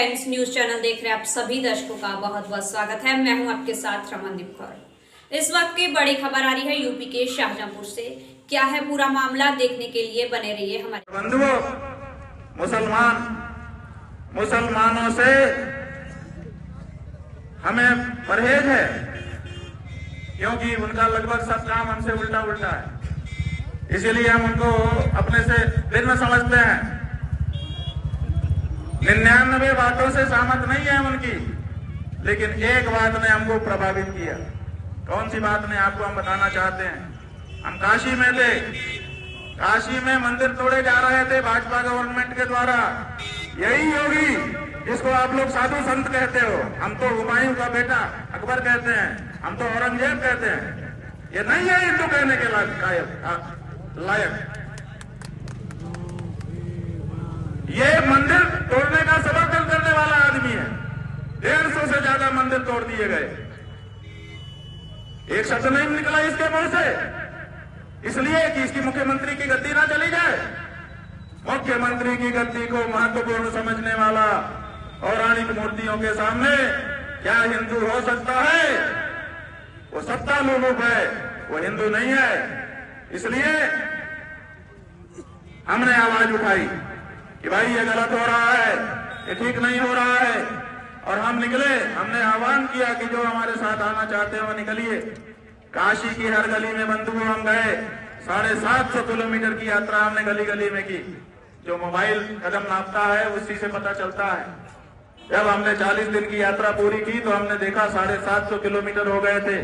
Times news channel देख रहे आप सभी दर्शकों का बहुत बहुत स्वागत है। मैं हूं आपके साथ रमनदीप कौर। इस वक्त की बड़ी खबर आ रही है यूपी के शाहजहांपुर से। क्या है पूरा मामला, देखने के लिए बने रहिए हमारे बंधुओं। मुसलमानों से हमें परहेज है, क्योंकि उनका लगभग सब काम हमसे उल्टा उल्टा है। इसीलिए हम उनको अपने से भिन्न समझते हैं। 99 बातों से सहमत नहीं है उनकी, लेकिन एक बात ने हमको प्रभावित किया। कौन सी बात ने, आपको हम बताना चाहते हैं। हम काशी में थे, काशी में मंदिर तोड़े जा रहे थे भाजपा गवर्नमेंट के द्वारा। यही योगी जिसको आप लोग साधु संत कहते हो, हम तो हुमायूं का बेटा अकबर कहते हैं, हम तो औरंगजेब कहते हैं। ये नहीं है हिंदू कहने के लायक। ये मंदिर तोड़ने का समर्थन करने वाला आदमी है। 150 से ज्यादा मंदिर तोड़ दिए गए, एक शब्द नहीं निकला इसके मुंह से, इसलिए कि इसकी मुख्यमंत्री की गद्दी ना चली जाए। मुख्यमंत्री की गद्दी को महत्वपूर्ण समझने वाला पौराणिक मूर्तियों के सामने क्या हिंदू हो सकता है? वो सत्ता लोलुप है, वो हिंदू नहीं है। इसलिए हमने आवाज उठाई कि भाई ये गलत हो रहा है, ये ठीक नहीं हो रहा है। और हम निकले, हमने आह्वान किया कि जो हमारे साथ आना चाहते हैं वो निकलिए। काशी की हर गली में बंधुओं हम गए। 750 किलोमीटर की यात्रा हमने गली गली में की। जो मोबाइल कदम नापता है उसी से पता चलता है। जब हमने 40 दिन की यात्रा पूरी की तो हमने देखा 750 किलोमीटर हो गए थे।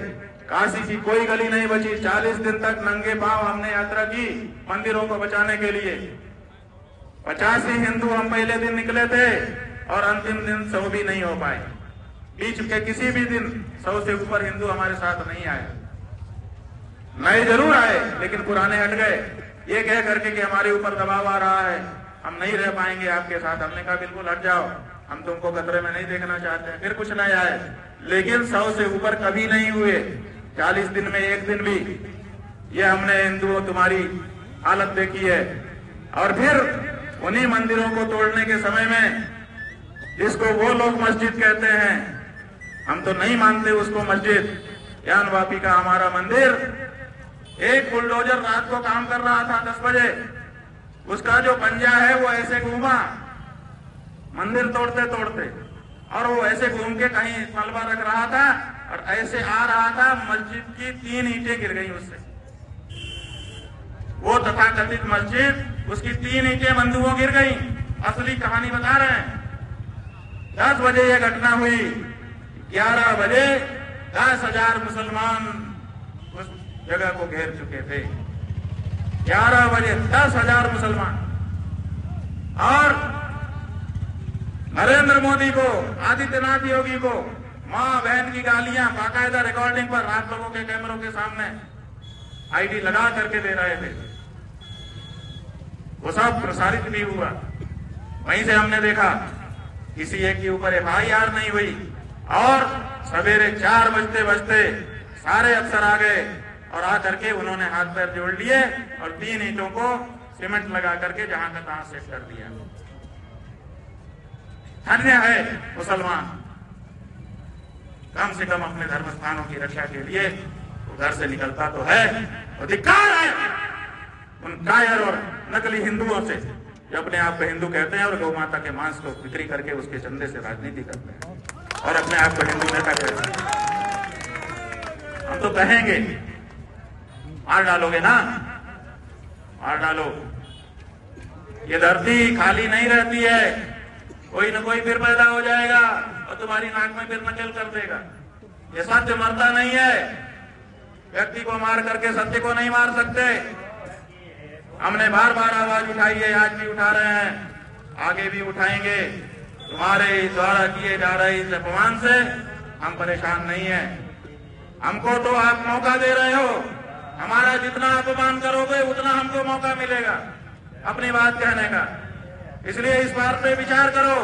काशी की कोई गली नहीं बची। 40 दिन तक नंगे पांव हमने यात्रा की मंदिरों को बचाने के लिए। 85 हिंदू हम पहले दिन निकले थे और अंतिम दिन 100 भी नहीं हो पाए। बीच के किसी भी दिन 100 से ऊपर हिंदू हमारे साथ नहीं आए। नए जरूर आए, लेकिन पुराने हट गए, ये कह करके कि हमारे ऊपर दबाव आ रहा है, हम नहीं रह पाएंगे आपके साथ। हमने कहा बिल्कुल हट जाओ, हम तुमको खतरे में नहीं देखना चाहते हैं। फिर कुछ नए आए, लेकिन 100 से ऊपर कभी नहीं हुए। 40 दिन में एक दिन भी। ये हमने हिंदुओं तुम्हारी हालत देखी है। और फिर उन्हीं मंदिरों को तोड़ने के समय में, जिसको वो लोग मस्जिद कहते हैं, हम तो नहीं मानते उसको मस्जिद। ज्ञान वापी का हमारा मंदिर, एक बुलडोजर रात को काम कर रहा था 10 बजे, उसका जो पंजा है वो ऐसे घूमा मंदिर तोड़ते तोड़ते, और वो ऐसे घूम के कहीं मलबा रख रहा था और ऐसे आ रहा था, मस्जिद की 3 ईंटें गिर गई उससे। वो तथाकथित मस्जिद, उसकी 3 ईंटें बंधुओं गिर गई। असली कहानी बता रहे हैं। 10 बजे ये घटना हुई। 11 बजे 10,000 मुसलमान उस जगह को घेर चुके थे। 11 बजे 10,000 मुसलमान। और नरेंद्र मोदी को, आदित्यनाथ योगी को मां बहन की गालियां बाकायदा रिकॉर्डिंग पर आप लोगों के कैमरों के सामने आईडी लगा करके दे रहे थे। वो सब प्रसारित भी हुआ। वहीं से हमने देखा किसी एक के ऊपर FIR नहीं हुई। और सवेरे 4 बजते सारे अफसर आ गए और आकर के उन्होंने हाथ पैर जोड़ लिए और 3 ईंटों को सीमेंट लगा करके जहां का तहां सेट कर दिया। धन्य है मुसलमान, कम से कम अपने धर्म स्थानों की रक्षा के लिए घर से निकलता तो है। और धिक्कार है उन कायर और नकली हिंदुओं से जो अपने आप को हिंदू कहते हैं और गौ माता के मांस को बिक्री करके उसके चंदे से राजनीति करते हैं और अपने आप को हिंदू नेता कहते हैं। हम तो कहेंगे, मार डालोगे ना, मार डालो। ये धरती खाली नहीं रहती है, कोई न कोई फिर पैदा हो जाएगा और तुम्हारी नाक में फिर नकल कर देगा। ये सत्य मरता नहीं है। व्यक्ति को मार करके सत्य को नहीं मार सकते। हमने बार बार आवाज उठाई है, आज भी उठा रहे हैं, आगे भी उठाएंगे। तुम्हारे द्वारा किए जा रहे इस अपमान से हम परेशान नहीं है। हमको तो आप मौका दे रहे हो, हमारा जितना अपमान करोगे उतना हमको मौका मिलेगा अपनी बात कहने का। इसलिए इस बात पे विचार करो।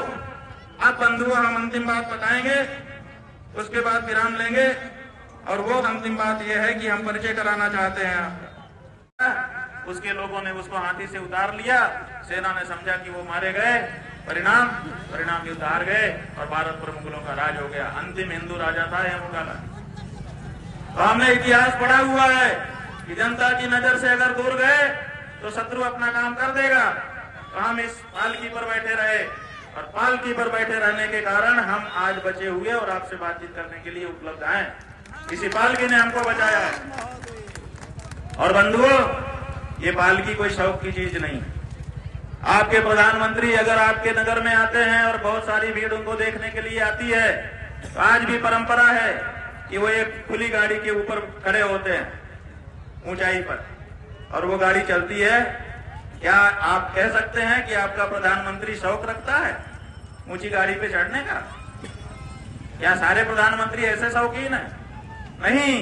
आप बंधुओं, हम अंतिम बात बताएंगे, उसके बाद विराम लेंगे। और वो अंतिम बात यह है कि हम परिचय कराना चाहते हैं आपका। उसके लोगों ने उसको हाथी से उतार लिया। सेना ने समझा कि वो मारे गए, परिणाम युद्ध हार गए और भारत पर मुगलों का राज हो गया। अंतिम हिंदू राजा था यह मुगल। तो हमने इतिहास पढ़ा हुआ है कि जनता की नजर से अगर दूर गए तो शत्रु अपना काम कर देगा। तो हम इस पालकी पर बैठे रहे और पालकी पर बैठे रहने के कारण हम आज बचे हुए और आपसे बातचीत करने के लिए उपलब्ध हैं। इसी पालकी ने हमको बचाया है। और बंधुओं, ये पालकी कोई शौक की चीज नहीं। आपके प्रधानमंत्री अगर आपके नगर में आते हैं और बहुत सारी भीड़ उनको देखने के लिए आती है, तो आज भी परंपरा है कि वो एक खुली गाड़ी के ऊपर खड़े होते हैं ऊंचाई पर और वो गाड़ी चलती है। क्या आप कह सकते हैं कि आपका प्रधानमंत्री शौक रखता है ऊंची गाड़ी पे चढ़ने का? क्या सारे प्रधानमंत्री ऐसे शौकीन है? नहीं,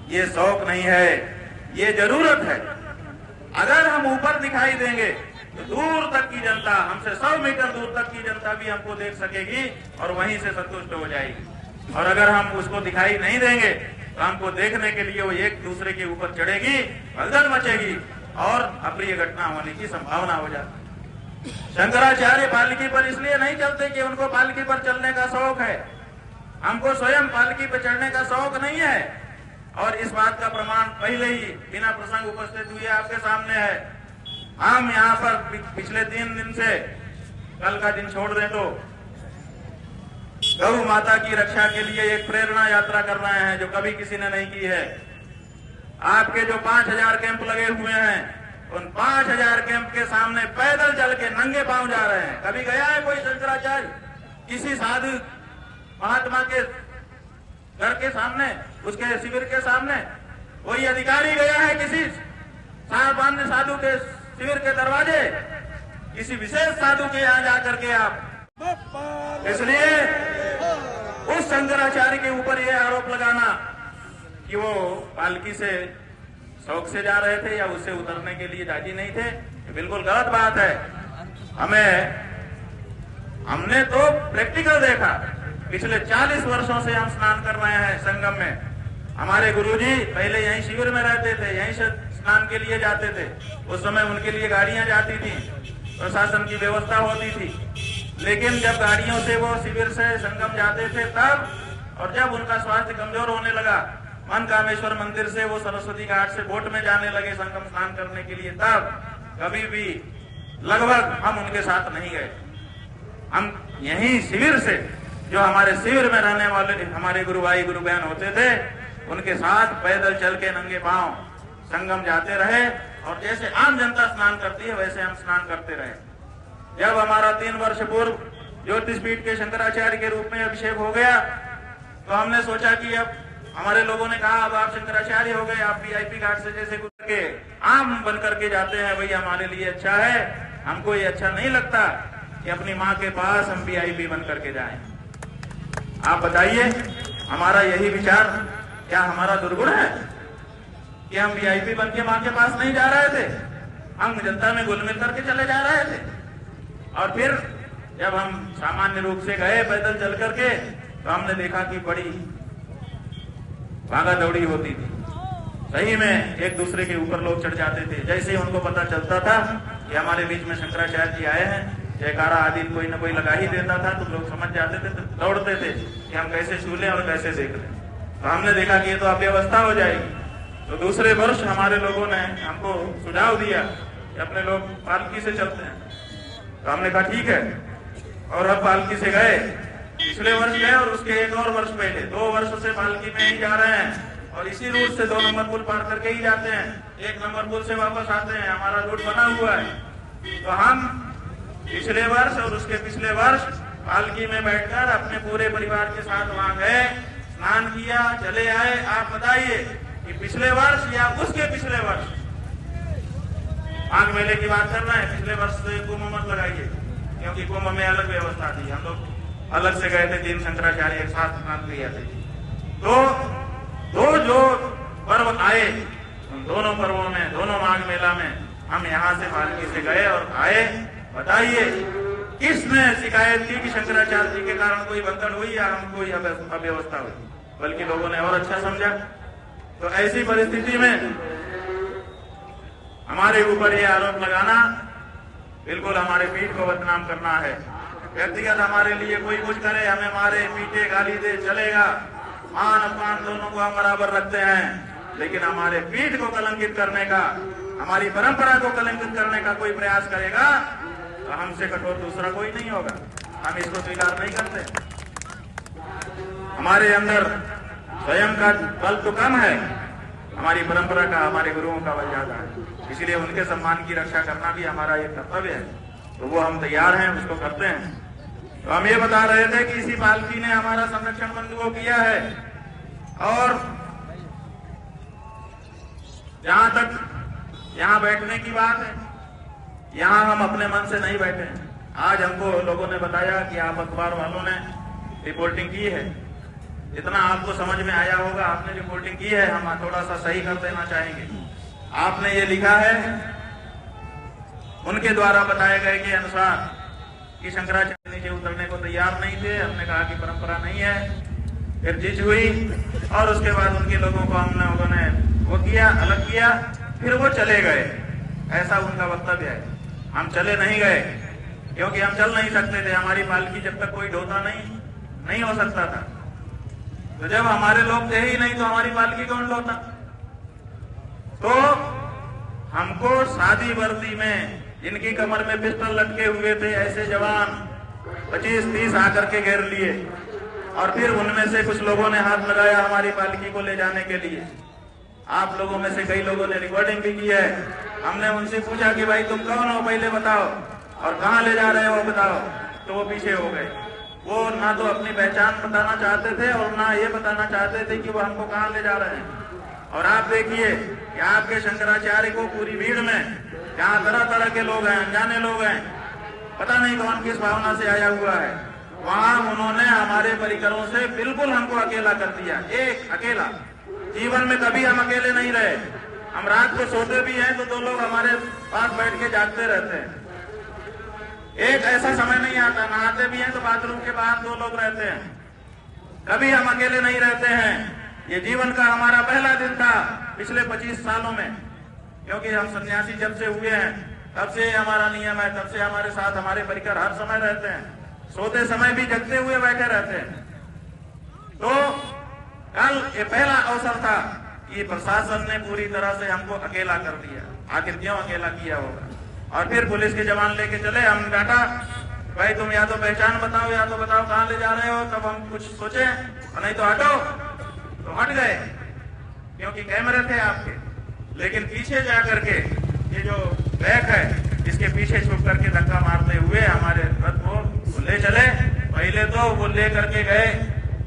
ये शौक नहीं है, ये जरूरत है। अगर हम ऊपर दिखाई देंगे तो दूर तक की जनता, हमसे 100 मीटर दूर तक की जनता भी हमको देख सकेगी और वहीं से संतुष्ट हो जाएगी। और अगर हम उसको दिखाई नहीं देंगे तो हमको देखने के लिए वो एक दूसरे के ऊपर चढ़ेगी, भगदड़ मचेगी और अप्रिय घटना होने की संभावना हो जाती। शंकराचार्य पालकी पर इसलिए नहीं चलते कि उनको पालकी पर चलने का शौक है। हमको स्वयं पालकी पर चढ़ने का शौक नहीं है। और इस बात का प्रमाण पहले ही बिना प्रसंग उपस्थित हुए आपके सामने है। हम यहाँ पर पिछले 3 दिन से, कल का दिन छोड़ दें तो, गौ माता की रक्षा के लिए एक प्रेरणा यात्रा कर रहे हैं जो कभी किसी ने नहीं की है। आपके जो 5000 कैंप लगे हुए हैं, उन 5000 कैंप के सामने पैदल चल के नंगे पांव जा रहे हैं। कभी गया है कोई शंकराचार्य किसी साधु महात्मा के घर के सामने, उसके शिविर के सामने? कोई अधिकारी गया है किसी सामान्य साधु के शिविर के दरवाजे? किसी विशेष साधु के यहाँ जाकर के आप? इसलिए उस शंकराचार्य के ऊपर यह आरोप लगाना कि वो पालकी से शौक से जा रहे थे या उससे उतरने के लिए राजी नहीं थे, ये बिल्कुल गलत बात है। हमने तो प्रैक्टिकल देखा। पिछले 40 वर्षों से हम स्नान कर रहे हैं संगम में। हमारे गुरुजी पहले यहीं शिविर में रहते थे, यहीं से स्नान के लिए जाते थे। उस समय उनके लिए गाड़ियां जाती थी, प्रशासन की व्यवस्था होती थी। लेकिन जब गाड़ियों से वो शिविर से संगम जाते थे तब, और जब उनका स्वास्थ्य कमजोर होने लगा, मनकामेश्वर मंदिर से वो सरस्वती घाट से बोट में जाने लगे संगम स्नान करने के लिए, तब कभी भी लगभग हम उनके साथ नहीं गए। हम यहीं शिविर से, जो हमारे शिविर में रहने वाले हमारे गुरु भाई गुरु बहन होते थे, उनके साथ पैदल चल के नंगे पांव संगम जाते रहे और जैसे आम जनता स्नान करती है वैसे हम स्नान करते रहे। जब हमारा 3 वर्ष पूर्व ज्योतिषपीठ के शंकराचार्य के रूप में अभिषेक हो गया, तो हमने सोचा कि अब हमारे लोगों ने कहा अब आप शंकराचार्य हो गए, आप VIP घाट से जैसे गुजर के आम बन करके जाते हैं, वही हमारे लिए अच्छा है। हमको ये अच्छा नहीं लगता कि अपनी माँ के पास हम VIP बन करके जाएं। आप बताइए, हमारा यही विचार क्या हमारा दुर्गुण है कि हम VIP बन के माँ के पास नहीं जा रहे थे? हम जनता में घुल मिल करके चले जा रहे थे। और फिर जब हम सामान्य रूप से गए पैदल चल करके, तो हमने देखा कि बड़ी भागा दौड़ी होती थी। सही में एक दूसरे के ऊपर लोग चढ़ जाते थे। जैसे ही उनको पता चलता था कि हमारे बीच में शंकराचार्य जी आए हैं, जयकारा आदि कोई न कोई लगा ही देता था, तो लोग समझ जाते थे, तो दौड़ते थे कि हम कैसे छू लें और कैसे देख लें। तो हमने देखा कि ये तो अव्यवस्था हो जाएगी। तो दूसरे वर्ष हमारे लोगों ने हमको सुझाव दिया कि अपने लोग पालकी से चलते हैं। तो हमने कहा ठीक है, और अब पालकी से गए। पिछले वर्ष गए और उसके 1 और वर्ष पहले 2 वर्ष से पालकी में ही जा रहे हैं और इसी रूट से 2 नंबर पुल पार करके ही जाते हैं, 1 नंबर पुल से वापस आते हैं। हमारा रूट बना हुआ है। तो हम पिछले वर्ष और उसके पिछले वर्ष पालकी में बैठकर अपने पूरे परिवार के साथ वहां गए, स्नान किया, चले आए। आप बताइए कि पिछले वर्ष या उसके पिछले वर्ष, माघ मेले की बात कर रहे हैं, पिछले वर्ष से कुंभ मत लगाइए, क्योंकि कुंभ में अलग व्यवस्था थी। हम लोग अलग से गए थे, 3 शंकराचार्य एक साथ स्नान किया थे। तो जो पर्व आए, उन दोनों पर्वों में, दोनों माघ मेला में हम यहाँ से पालकी से गए और आए। बताइए किसने शिकायत की कि शंकराचार्य जी के कारण कोई भगदड़ हुई या हम कोई अव्यवस्था हुई? बल्कि लोगों ने और अच्छा समझा। तो ऐसी परिस्थिति में हमारे ऊपर ये आरोप लगाना बिल्कुल हमारे पीठ को बदनाम करना है। व्यक्तिगत हमारे लिए कोई कुछ करे, हमें मारे पीटे गाली दे, चलेगा। मान अपमान दोनों को हम बराबर रखते हैं, लेकिन हमारे पीठ को कलंकित करने का, हमारी परंपरा को कलंकित करने का कोई प्रयास करेगा तो हमसे कठोर दूसरा कोई नहीं होगा। हम इसको स्वीकार नहीं करते। हमारे अंदर स्वयं का बल तो कम है, हमारी परंपरा का, हमारे गुरुओं का बल ज्यादा है। इसलिए उनके सम्मान की रक्षा करना भी हमारा एक कर्तव्य है। तो वो हम तैयार हैं, उसको करते हैं। तो हम ये बता रहे थे कि इसी पालकी ने हमारा संरक्षण बंधुओं किया है। और जहां तक यहाँ बैठने की बात है, यहाँ हम अपने मन से नहीं बैठे हैं। आज हमको लोगों ने बताया कि आप अखबार वालों ने रिपोर्टिंग की है, इतना आपको समझ में आया होगा, आपने रिपोर्टिंग की है। हम थोड़ा सा सही कर देना चाहेंगे। आपने ये लिखा है उनके द्वारा बताए गए के अनुसार कि शंकराचार्य नीचे उतरने को तैयार नहीं थे। हमने कहा कि परंपरा नहीं है। फिर जिद हुई और उसके बाद उनके लोगों को उन्होंने वो किया, अलग किया, फिर वो चले गए। ऐसा उनका वक्तव्य है। हम चले नहीं गए क्योंकि हम चल नहीं सकते थे। हमारी पालकी जब तक कोई ढोता नहीं हो सकता था। तो जब हमारे लोग थे ही नहीं तो हमारी पालकी कौन ढोता। तो हमको सादी वर्दी में, जिनकी कमर में पिस्टल लटके हुए थे, ऐसे जवान 25-30 आकर के घेर लिए और फिर उनमें से कुछ लोगों ने हाथ लगाया हमारी पालकी को ले जाने के लिए। आप लोगों में से कई लोगों ने रिकॉर्डिंग भी की है। हमने उनसे पूछा कि भाई तुम कौन हो, पहले बताओ, और कहाँ ले जा रहे हो बताओ। तो वो पीछे हो गए। वो ना तो अपनी पहचान बताना चाहते थे और ना ये बताना चाहते थे कि वो हमको कहाँ ले जा रहे हैं। और आप देखिए कि आपके शंकराचार्य को पूरी भीड़ में, जहाँ तरह तरह के लोग हैं, अनजाने लोग हैं, पता नहीं कौन किस भावना से आया हुआ है, वहां उन्होंने हमारे परिकरों से बिल्कुल हमको अकेला कर दिया। एक अकेला। जीवन में कभी हम अकेले नहीं रहे। हम रात को सोते भी हैं तो 2 लोग हमारे पास बैठ के जागते रहते हैं। एक ऐसा समय नहीं आता, नहाते भी हैं तो बाथरूम के बाहर 2 लोग रहते हैं। कभी हम अकेले नहीं रहते हैं। ये जीवन का हमारा पहला दिन था पिछले 25 सालों में, क्योंकि हम सन्यासी जब से हुए हैं तब से हमारा नियम है, तब से हमारे साथ हमारे परिकर हर समय रहते हैं। सोते समय भी जगते हुए बैठे रहते हैं। तो कल ये पहला अवसर था कि प्रशासन ने पूरी तरह से हमको अकेला कर दिया। आखिर क्यों अकेला किया होगा। और फिर पुलिस के जवान लेके चले। हम डांटा, भाई तुम या तो पहचान बताओ या तो बताओ कहाँ ले जा रहे हो। तब हम कुछ सोचे और नहीं तो हटो। तो हट गए क्योंकि कैमरे थे आपके। लेकिन पीछे जा करके ये जो बैग है इसके पीछे छुप करके धक्का मारते हुए हमारे रथ को ले चले। पहले तो वो ले करके गए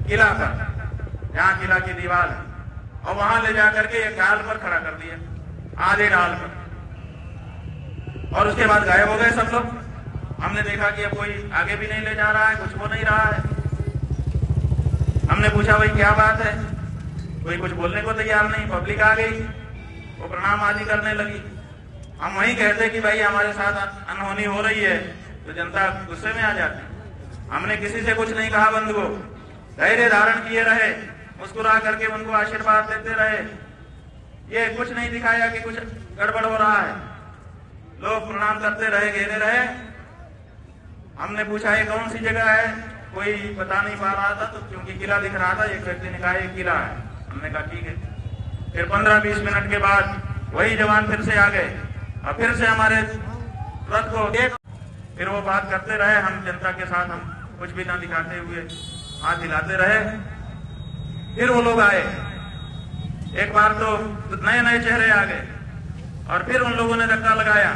किला पर, जहाँ किला की दीवार है, और वहां ले जा करके एक ढाल पर खड़ा कर दिया, आधे ढाल पर। और उसके बाद गायब हो गए सब लोग। हमने देखा कि अब कोई आगे भी नहीं ले जा रहा है, कुछ हो नहीं रहा है। हमने पूछा भाई क्या बात है, कोई कुछ बोलने को तैयार नहीं। पब्लिक आ गई, वो प्रणाम आदि करने लगी। हम वही कहते कि भाई हमारे साथ अनहोनी हो रही है तो जनता गुस्से में आ जाती। हमने किसी से कुछ नहीं कहा, बंधुओं धैर्य धारण किए रहे, मुस्कुरा करके उनको आशीर्वाद देते रहे। ये कुछ नहीं दिखाया कि कुछ गड़बड़ हो रहा है। लोग प्रणाम करते रहे, घेरे रहे। हमने पूछा ये कौन सी जगह है, कोई बता नहीं पा रहा था। तो क्योंकि किला दिख रहा था, एक व्यक्ति ने कहा ये किला है। हमने कहा ठीक है। फिर 15-20 मिनट के बाद वही जवान फिर से आ गए और फिर से हमारे रथ को देख, फिर वो बात करते रहे। हम जनता के साथ हम कुछ भी ना दिखाते हुए हाथ हिलाते रहे। फिर वो लोग आए। एक बार तो नए नए चेहरे आ गए और फिर उन लोगों ने धक्का लगाया।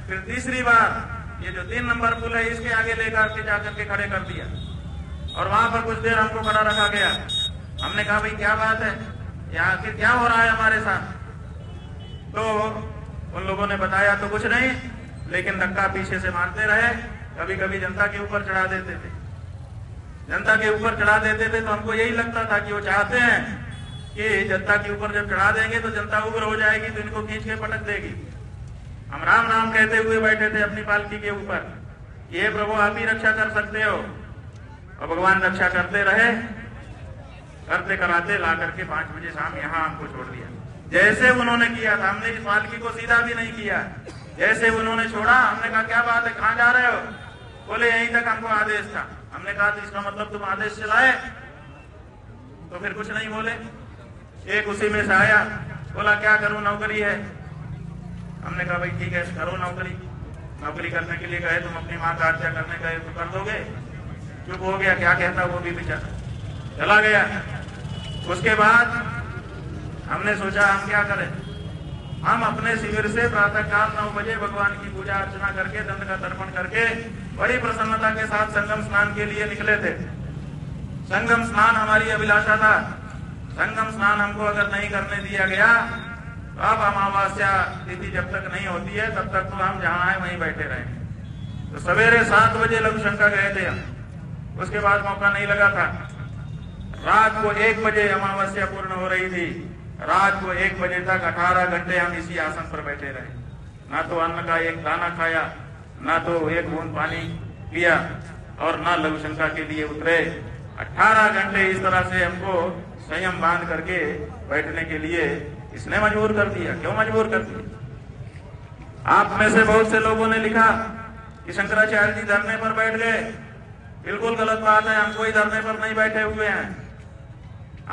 फिर तीसरी बार ये जो 3 नंबर पुल है इसके आगे लेकर के जाकर के खड़े कर दिया और वहां पर कुछ देर हमको खड़ा रखा गया। हमने कहा भाई क्या बात है, आखिर क्या हो रहा है हमारे साथ। तो उन लोगों ने बताया तो कुछ नहीं, लेकिन धक्का पीछे से मारते रहे। कभी कभी जनता के ऊपर चढ़ा देते थे। जनता के ऊपर चढ़ा देते थे तो हमको यही लगता था कि वो चाहते हैं कि जनता के ऊपर जब चढ़ा देंगे तो जनता उग्र हो जाएगी तो इनको खींच के पटक देगी। हम राम नाम कहते हुए बैठे थे अपनी पालकी के ऊपर, ये प्रभु आप ही रक्षा कर सकते हो। और भगवान रक्षा करते रहे, करते कराते ला करके 5 बजे शाम यहाँ हमको छोड़ दिया। जैसे उन्होंने किया था, हमने इस पालकी को सीधा भी नहीं किया, जैसे उन्होंने छोड़ा, हमने कहा क्या बात है, कहाँ जा रहे हो? बोले यहीं तक हमको आदेश था। हमने कहा तो इसका मतलब तुम आदेश चलाए? तो फिर कुछ नहीं बोले। एक उसी में से आया, बोला क्या करूं, नौकरी है। हमने कहा भाई ठीक है करो नौकरी। नौकरी करने के लिए गए, तुम अपनी माँ का हत्या करने गए तो कर दोगे? चुप हो गया, क्या कहता वो भी बेचारा, चला गया। उसके बाद हमने सोचा हम क्या करें। हम अपने शिविर से प्रातःकाल 9 बजे भगवान की पूजा अर्चना करके, दंड का तर्पण करके बड़ी प्रसन्नता के साथ संगम स्नान के लिए निकले थे। संगम स्नान हमारी अभिलाषा था। संगम स्नान हमको अगर नहीं करने दिया गया तो अब अमावस्या तिथि जब तक नहीं होती है तब तक तो हम जहाँ आए वहीं बैठे रहेंगे। तो सवेरे 7 बजे लघु शंका गए थे हम। उसके बाद मौका नहीं लगा था। रात को 1 बजे अमावस्या पूर्ण हो रही थी। रात को 1 बजे तक 18 घंटे हम इसी आसन पर बैठे रहे। ना तो अन्न का एक दाना खाया, ना तो एक बूंद पानी पिया और ना लघु शंका के लिए उतरे। 18 घंटे इस तरह से हमको संयम बांध करके बैठने के लिए इसने मजबूर कर दिया। क्यों मजबूर कर दिया? आप में से बहुत से लोगों ने लिखा कि शंकराचार्य जी धरने पर बैठ गए। बिल्कुल गलत बात है, हम कोई धरने पर नहीं बैठे हुए हैं।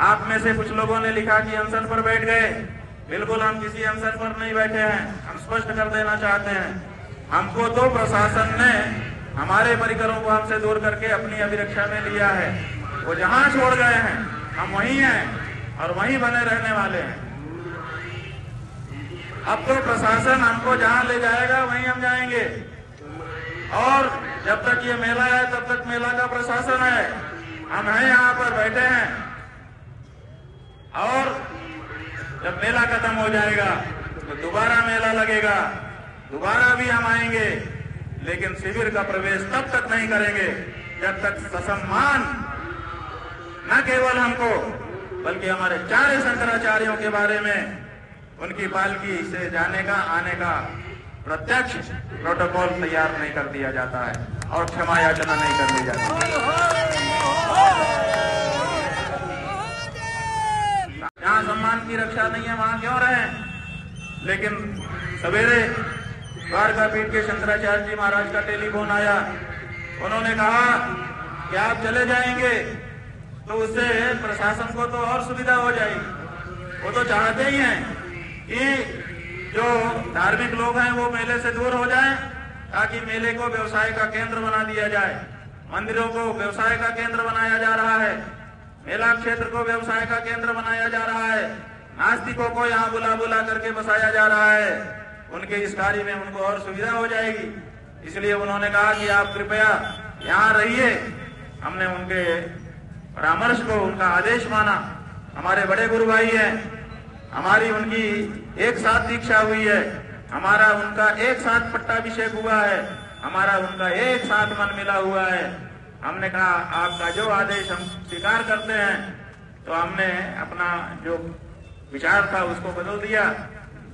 आप में से कुछ लोगों ने लिखा कि अनशन पर बैठ गए। बिल्कुल हम किसी अनशन पर नहीं बैठे हैं। हम स्पष्ट कर देना चाहते हैं, हमको तो प्रशासन ने हमारे परिकरों को हमसे दूर करके अपनी अभिरक्षा में लिया है। वो जहां छोड़ गए हैं हम वहीं हैं और वहीं बने रहने वाले हैं। अब तो प्रशासन हमको जहां ले जाएगा वहीं हम जाएंगे। और जब तक ये मेला है तब तक मेला का प्रशासन है। हम हैं यहाँ पर बैठे हैं और जब मेला खत्म हो जाएगा तो दोबारा मेला लगेगा, दोबारा भी हम आएंगे। लेकिन शिविर का प्रवेश तब तक नहीं करेंगे जब तक ससम्मान न केवल हमको बल्कि हमारे 4 शंकराचार्यों के बारे में उनकी पालकी से जाने का, आने का प्रत्यक्ष प्रोटोकॉल तैयार नहीं कर दिया जाता है और क्षमा याचना नहीं कर दी जाती। जहाँ सम्मान की रक्षा नहीं है वहां क्यों रहे? लेकिन सवेरे द्वारका पीठ के शंकराचार्य जी महाराज का टेलीफोन आया। उन्होंने कहा कि आप चले जाएंगे तो उससे प्रशासन को तो और सुविधा हो जाएगी। वो तो चाहते ही हैं कि जो धार्मिक लोग हैं वो मेले से दूर हो जाएं ताकि मेले को व्यवसाय का केंद्र बना दिया जाए। मंदिरों को व्यवसाय का केंद्र बनाया जा रहा है, मेला क्षेत्र को व्यवसाय का केंद्र बनाया जा रहा है, नास्तिकों को यहाँ बुला बुला करके बसाया जा रहा है। उनके इस कार्य में उनको और सुविधा हो जाएगी। इसलिए उन्होंने कहा कि आप कृपया यहाँ रहिए। हमने उनके परामर्श को, उनका आदेश माना। हमारे बड़े गुरु भाई हैं, हमारी उनकी एक साथ दीक्षा हुई है, हमारा उनका एक साथ पट्टाभिषेक हुआ है, हमारा उनका एक साथ मन मिला हुआ है। हमने कहा आपका जो आदेश हम स्वीकार करते हैं। तो हमने अपना जो विचार था उसको बदल दिया।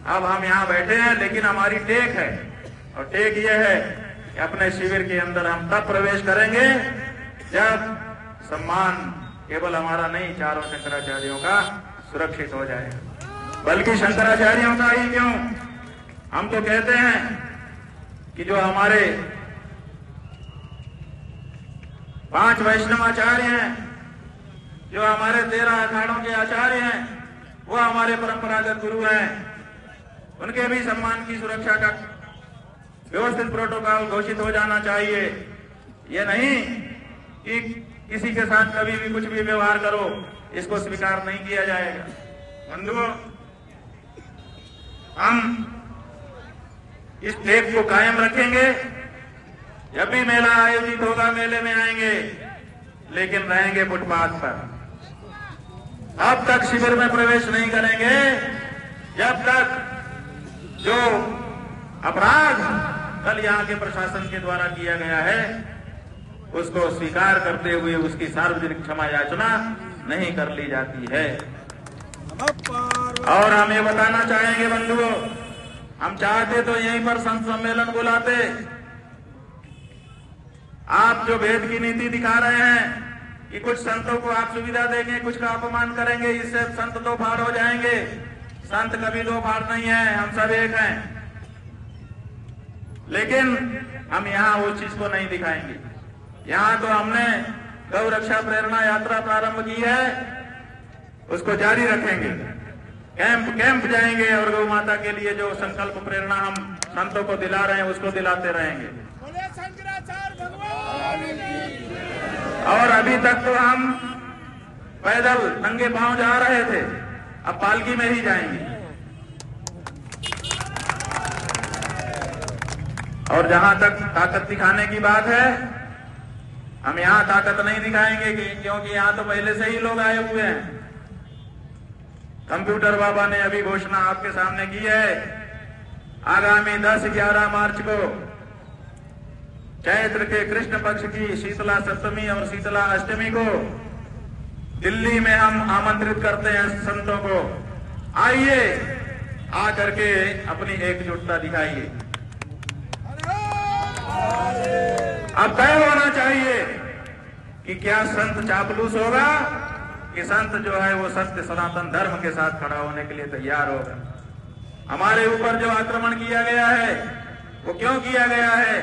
अब हम यहाँ बैठे हैं लेकिन हमारी टेक है, और टेक ये है कि अपने शिविर के अंदर हम तब प्रवेश करेंगे जब सम्मान केवल हमारा नहीं, 4 शंकराचार्यों का सुरक्षित हो जाएगा। बल्कि शंकराचार्यों का ही क्यों, हम तो कहते हैं कि जो हमारे 5 वैष्णवाचार्य हैं, जो हमारे 13 अखाड़ों के आचार्य हैं, वो हमारे परंपरागत गुरु हैं। उनके भी सम्मान की सुरक्षा का व्यवस्थित प्रोटोकॉल घोषित हो जाना चाहिए। ये नहीं कि किसी के साथ कभी भी कुछ भी व्यवहार करो, इसको स्वीकार नहीं किया जाएगा। बंधुओं, हम इस टेक को कायम रखेंगे। जब भी मेला आयोजित होगा मेले में आएंगे, लेकिन रहेंगे फुटपाथ पर। अब तक शिविर में प्रवेश नहीं करेंगे जब तक जो अपराध कल यहाँ के प्रशासन के द्वारा किया गया है उसको स्वीकार करते हुए उसकी सार्वजनिक क्षमा याचना नहीं कर ली जाती है। और हम ये बताना चाहेंगे बंधुओं, हम चाहते तो यहीं पर संत सम्मेलन बुलाते। आप जो भेद की नीति दिखा रहे हैं कि कुछ संतों को आप सुविधा देंगे, कुछ का अपमान करेंगे, इससे संत दो फाड़ हो जाएंगे। संत कभी दो फाड़ नहीं है, हम सब एक हैं। लेकिन हम यहाँ वो चीज को नहीं दिखाएंगे। यहाँ तो हमने गौ रक्षा प्रेरणा यात्रा प्रारंभ की है, उसको जारी रखेंगे। कैंप जाएंगे और गौ माता के लिए जो संकल्प प्रेरणा हम संतों को दिला रहे हैं उसको दिलाते रहेंगे। और अभी तक तो हम पैदल नंगे पांव जा रहे थे, अब पालकी में ही जाएंगे। और जहां तक ताकत दिखाने की बात है, हम यहां ताकत नहीं दिखाएंगे क्योंकि यहां तो पहले से ही लोग आए हुए हैं। कंप्यूटर बाबा ने अभी घोषणा आपके सामने की है, आगामी 10-11 मार्च को चैत्र के कृष्ण पक्ष की शीतला सप्तमी और शीतला अष्टमी को दिल्ली में हम आमंत्रित करते हैं संतों को, आइए आकर के अपनी एकजुटता दिखाइए। अब तय होना चाहिए कि क्या संत चापलूस होगा कि संत जो है वो सत्य सनातन धर्म के साथ खड़ा होने के लिए तैयार होगा। हमारे ऊपर जो आक्रमण किया गया है वो क्यों किया गया है,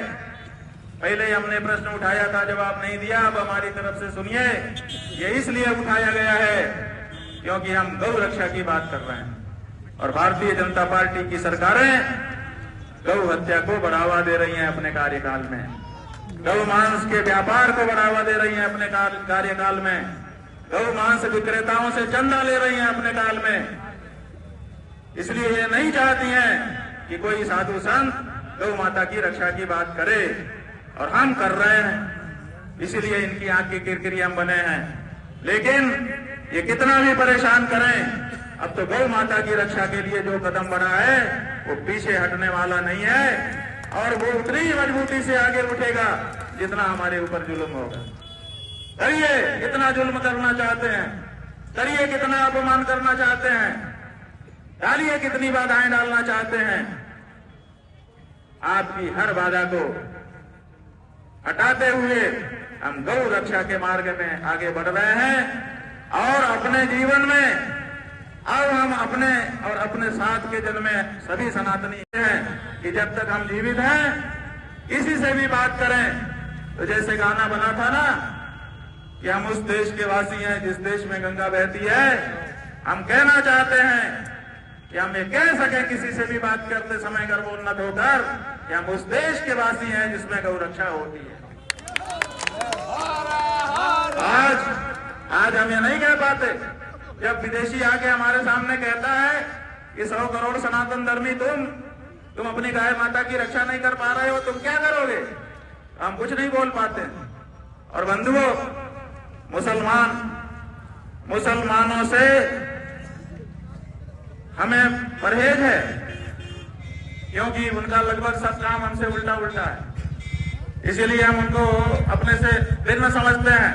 पहले हमने प्रश्न उठाया था, जवाब नहीं दिया। अब हमारी तरफ से सुनिए, ये इसलिए उठाया गया है क्योंकि हम गौ रक्षा की बात कर रहे हैं और भारतीय जनता पार्टी की सरकारें गौ हत्या को बढ़ावा दे रही हैं अपने कार्यकाल में, गौ मांस के व्यापार को बढ़ावा दे रही हैं अपने कार्यकाल में, गौ मांस विक्रेताओं से चंदा ले रही हैं अपने काल में। इसलिए ये नहीं चाहती हैं कि कोई साधु संत गौ माता की रक्षा की बात करे, और हम कर रहे हैं, इसलिए इनकी आंख की किरकिरी हम बने हैं। लेकिन ये कितना भी परेशान करें, अब तो गौ माता की रक्षा के लिए जो कदम बढ़ा है वो पीछे हटने वाला नहीं है, और वो उतनी ही मजबूती से आगे उठेगा जितना हमारे ऊपर जुल्म होगा। करिए कितना जुल्म करना चाहते हैं, करिए कितना अपमान करना चाहते हैं, डालिए कितनी बाधाएं डालना चाहते हैं, आपकी हर बाधा को हटाते हुए हम गौ रक्षा के मार्ग में आगे बढ़ रहे हैं। और अपने जीवन में अब हम अपने और अपने साथ के जन में सभी सनातनी हैं कि जब तक हम जीवित हैं किसी से भी बात करें तो जैसे गाना बना था ना कि हम उस देश के वासी हैं जिस देश में गंगा बहती है, हम कहना चाहते हैं कि हम ये कह सके किसी से भी बात करते समय गर्वोन्नत होकर कि हम उस देश के वासी हैं जिसमें गौ रक्षा होती है। आज हम ये नहीं कह पाते। जब विदेशी आके हमारे सामने कहता है कि 100 करोड़ सनातन धर्मी तुम अपनी गाय माता की रक्षा नहीं कर पा रहे हो, तुम क्या करोगे, हम कुछ नहीं बोल पाते। और बंधुओं, मुसलमानों से हमें परहेज है क्योंकि उनका लगभग सब काम हमसे उल्टा है, इसीलिए हम उनको अपने से भिन्न समझते हैं।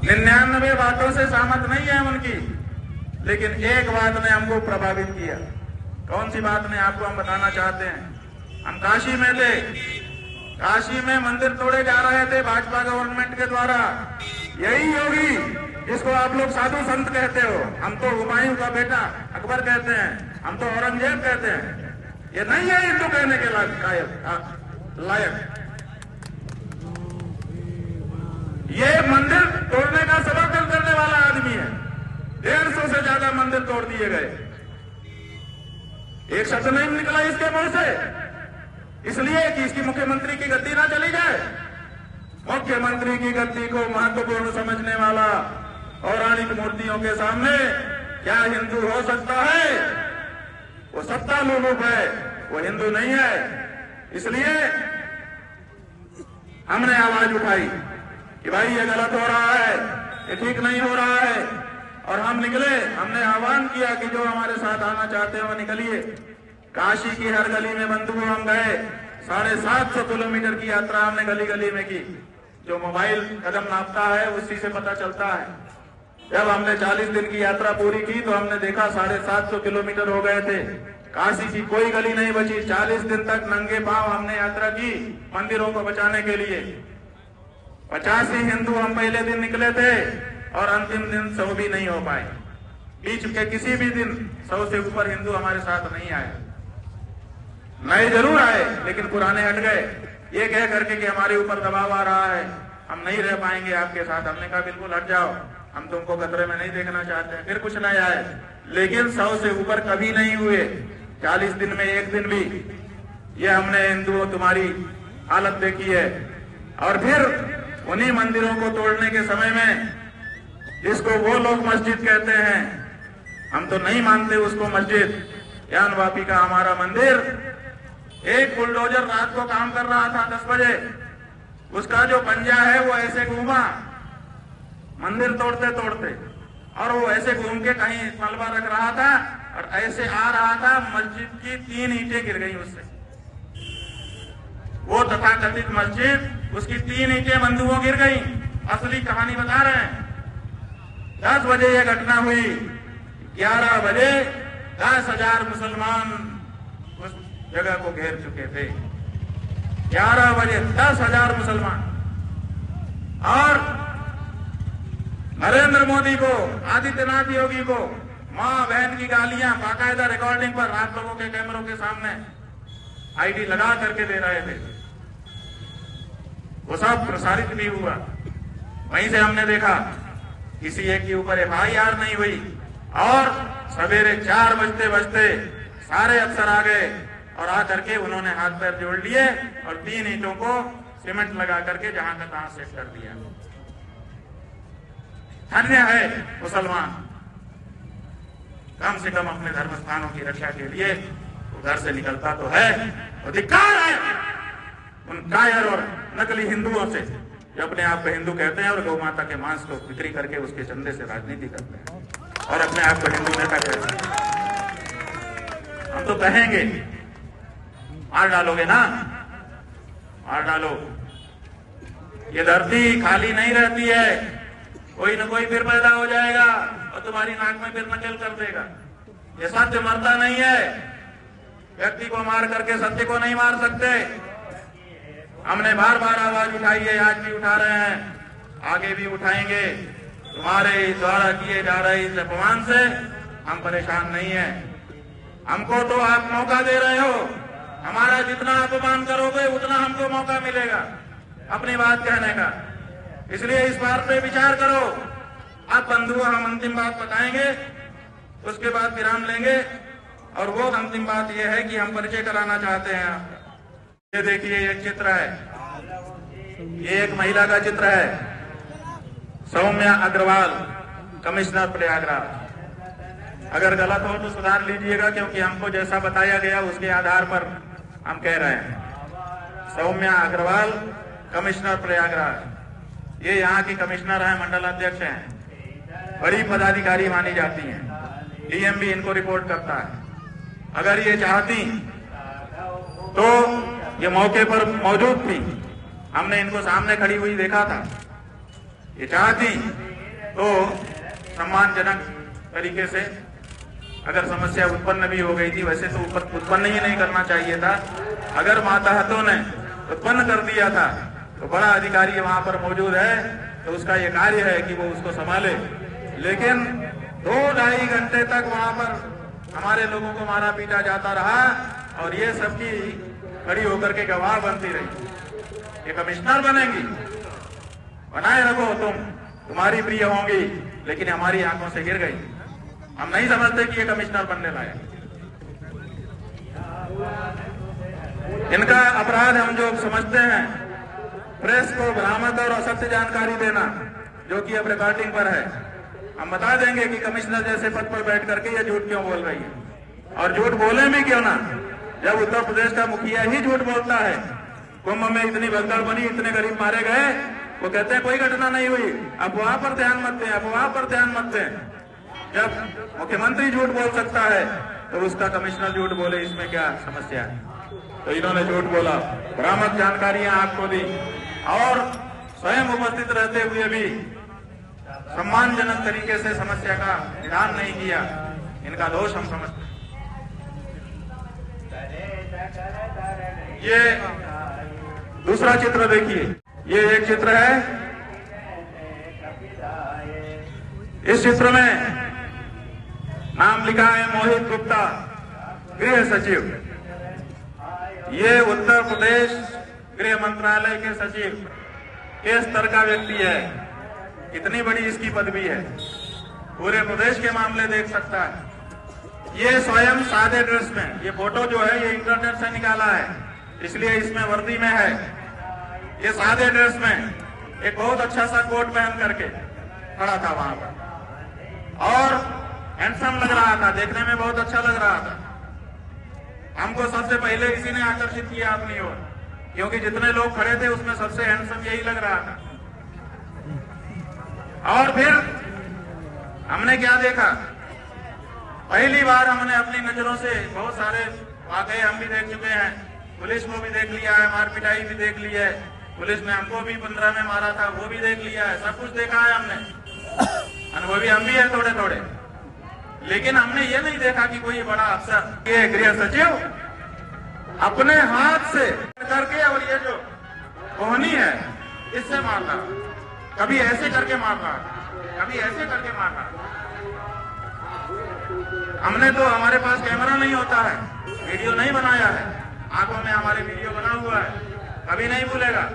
99 बातों से सहमत नहीं है उनकी, लेकिन एक बात ने हमको प्रभावित किया। कौन सी बात ने, आपको हम बताना चाहते हैं। हम काशी में थे, काशी में मंदिर तोड़े जा रहे थे भाजपा गवर्नमेंट के द्वारा। यही योगी जिसको आप लोग साधु संत कहते हो, हम तो हुमायूं का बेटा अकबर कहते हैं, हम तो औरंगजेब कहते हैं, ये नहीं है हिंदू कहने के लायक। ये मंदिर तोड़ने का समर्थन करने वाला आदमी है। 150 से ज्यादा मंदिर तोड़ दिए गए, एक शब्द नहीं निकला इसके मुंह से, इसलिए कि इसकी मुख्यमंत्री की गद्दी ना चली जाए। मुख्यमंत्री की गद्दी को महत्वपूर्ण समझने वाला पौराणिक मूर्तियों के सामने क्या हिंदू हो सकता है? वो सत्ता लोलुप है, वो हिंदू नहीं है। इसलिए हमने आवाज उठाई कि भाई ये गलत हो रहा है, ये ठीक नहीं हो रहा है, और हम निकले। हमने आह्वान किया कि जो हमारे साथ आना चाहते हैं वो निकलिए। काशी की हर गली में बंधुओं हम गए। 750 किलोमीटर की यात्रा हमने गली गली में की। जो मोबाइल कदम नापता है उसी से पता चलता है। जब हमने 40 दिन की यात्रा पूरी की तो हमने देखा 750 किलोमीटर हो गए थे। काशी की कोई गली नहीं बची। 40 दिन तक नंगे पांव हमने यात्रा की मंदिरों को बचाने के लिए। 85 हिंदू हम पहले दिन निकले थे और अंतिम दिन 100 भी नहीं हो पाए। बीच के किसी भी दिन 100 से ऊपर हिंदू हमारे साथ नहीं आए। नए जरूर आए लेकिन पुराने हट गए, ये कह करके कि हमारे ऊपर दबाव आ रहा है, हम नहीं रह पाएंगे आपके साथ। हमने कहा बिल्कुल हट जाओ, हम तुमको खतरे में नहीं देखना चाहते हैं। फिर कुछ नए आए, लेकिन 100 से ऊपर कभी नहीं हुए, 40 दिन में एक दिन भी। ये हमने हिंदुओं तुम्हारी हालत देखी है। और फिर उन्हीं मंदिरों को तोड़ने के समय में, जिसको वो लोग मस्जिद कहते हैं, हम तो नहीं मानते उसको मस्जिद, ज्ञान वापी का हमारा मंदिर, एक बुलडोजर रात को काम कर रहा था 10 बजे, उसका जो पंजा है वो ऐसे घूमा मंदिर तोड़ते तोड़ते, और वो ऐसे घूम के कहीं मलबा रख रहा था और ऐसे आ रहा था, मस्जिद की 3 ईंटें गिर गई उससे। वो तथाकथित मस्जिद, उसकी 3 ईंटें बंदूकों गिर गई। असली कहानी बता रहे हैं। 10 बजे ये घटना हुई, 11 बजे 10,000 मुसलमान उस जगह को घेर चुके थे। 11 बजे 10,000 मुसलमान। और नरेंद्र मोदी को, आदित्यनाथ योगी को मां बहन की गालियां बाकायदा रिकॉर्डिंग पर आप लोगों के कैमरों के सामने आईडी लगा करके दे रहे थे। वो सब प्रसारित भी हुआ। वहीं से हमने देखा किसी एक के ऊपर FIR नहीं हुई, और सवेरे 4 बजते बजते सारे अफसर आ गए और आकर के उन्होंने हाथ पैर जोड़ लिए और 3 ईंटों को सीमेंट लगा करके जहां का तहां सेट कर दिया। धन्य है मुसलमान, कम से कम अपने धर्म स्थानों की रक्षा के लिए घर से निकलता तो है। अधिकार है उन कायर और नकली हिंदुओं से जो अपने आप को हिंदू कहते हैं और गौ माता के मांस को बिक्री करके उसके चंदे से राजनीति करते हैं और अपने आप को हिंदू नेता कहते हैं। हम तो कहेंगे, मार डालोगे ना, मार डालो। ये धरती खाली नहीं रहती है, कोई न कोई फिर पैदा हो जाएगा और तुम्हारी नाक में फिर नकल कर देगा। ये सत्य मरता नहीं है, व्यक्ति को मार करके सत्य को नहीं मार सकते। हमने बार बार आवाज उठाई है, आज भी उठा रहे हैं, आगे भी उठाएंगे। तुम्हारे द्वारा किए जा रहे इस अपमान से हम परेशान नहीं है। हमको तो आप मौका दे रहे हो, हमारा जितना अपमान करोगे उतना हमको मौका मिलेगा अपनी बात कहने का। इसलिए इस बात पे विचार करो। आप बंधुओं, हम अंतिम बात बताएंगे, उसके बाद विराम लेंगे। और वो अंतिम बात यह है कि हम परिचय कराना चाहते हैं आपका। ये देखिए, एक चित्र है, ये एक महिला का चित्र है, सौम्या अग्रवाल, कमिश्नर प्रयागराज। अगर गलत हो तो सुधार लीजिएगा, क्योंकि हमको जैसा बताया गया उसके आधार पर हम कह रहे हैं। सौम्या अग्रवाल, कमिश्नर प्रयागराज। ये यहाँ की कमिश्नर है, मंडल अध्यक्ष हैं, बड़ी पदाधिकारी मानी जाती हैं। डीएम भी इनको रिपोर्ट करता है। अगर ये चाहती तो ये मौके पर मौजूद थी, हमने इनको सामने खड़ी हुई देखा था। ये चाहती तो सम्मानजनक तरीके से, अगर समस्या उत्पन्न भी हो गई थी, वैसे तो उत्पन्न ही नहीं करना चाहिए था। अगर माताहतों ने उत्पन्न कर दिया था तो बड़ा अधिकारी वहां पर मौजूद है, तो उसका ये कार्य है कि वो उसको संभाले। लेकिन 2-2.5 घंटे तक वहां पर हमारे लोगों को मारा पीटा जाता रहा और ये सबकी खड़ी होकर के गवाह बनती रही। ये कमिश्नर बनेंगी, बनाए रखो, तुम्हारी प्रिय होंगी, लेकिन हमारी आंखों से गिर गई। हम नहीं समझते कि ये कमिश्नर बनने लायक। इनका अपराध हम जो समझते हैं, प्रेस को भ्रामक और असत्य जानकारी देना, जो कि अब रिकॉर्डिंग पर है। हम बता देंगे कि कमिश्नर जैसे पद पर बैठ करके ये झूठ क्यों बोल रही है, और झूठ बोले भी क्यों ना, जब उत्तर प्रदेश का मुखिया ही झूठ बोलता है। कुंभ में इतनी भगदड़ बनी, इतने गरीब मारे गए, वो कहते हैं कोई घटना नहीं हुई। अफवाह पर ध्यान मत दें, अफवाह पर ध्यान मत दें। जब मुख्यमंत्री झूठ बोल सकता है तो उसका कमिश्नर झूठ बोले, इसमें क्या समस्या है? तो इन्होंने झूठ बोला, भ्रामक जानकारियां आपको दी और स्वयं उपस्थित रहते हुए भी सम्मानजनक तरीके से समस्या का निदान नहीं किया। इनका दोष हम समझते हैं। ये दूसरा चित्र देखिए, ये एक चित्र है। इस चित्र में नाम लिखा है मोहित गुप्ता, गृह सचिव। ये उत्तर प्रदेश गृह मंत्रालय के सचिव के स्तर का व्यक्ति है। कितनी बड़ी इसकी पदवी है, पूरे प्रदेश के मामले देख सकता है। ये स्वयं सादे ड्रेस में, ये फोटो जो है ये इंटरनेट से निकाला है, इसलिए इसमें वर्दी में है। ये सादे ड्रेस में एक बहुत अच्छा सा कोट पहन करके खड़ा था वहां पर और हैंडसम लग रहा था, देखने में बहुत अच्छा लग रहा था। हमको सबसे पहले इसी ने आकर्षित किया अपनी ओर, क्योंकि जितने लोग खड़े थे उसमें सबसे हैंडसम यही लग रहा था। और फिर हमने क्या देखा, पहली बार हमने अपनी नजरों से बहुत सारे वाकये हम भी देख चुके हैं, पुलिस को भी देख लिया है, मार पिटाई भी देख ली है, पुलिस ने हमको भी 15 में मारा था वो भी देख लिया है, सब कुछ देखा है हमने, अनुभवी हम भी है थोड़े थोड़े। लेकिन हमने ये नहीं देखा कि कोई बड़ा अफसर, ये गृह सचिव अपने हाथ से करके और ये जो कोहनी है इससे मार रहा, कभी ऐसे करके मार रहा, कभी ऐसे करके मार रहा। हमने तो, हमारे पास कैमरा नहीं होता है, वीडियो नहीं बनाया है, आंखों में हमारे वीडियो बना हुआ है, कभी नहीं भूलेगा।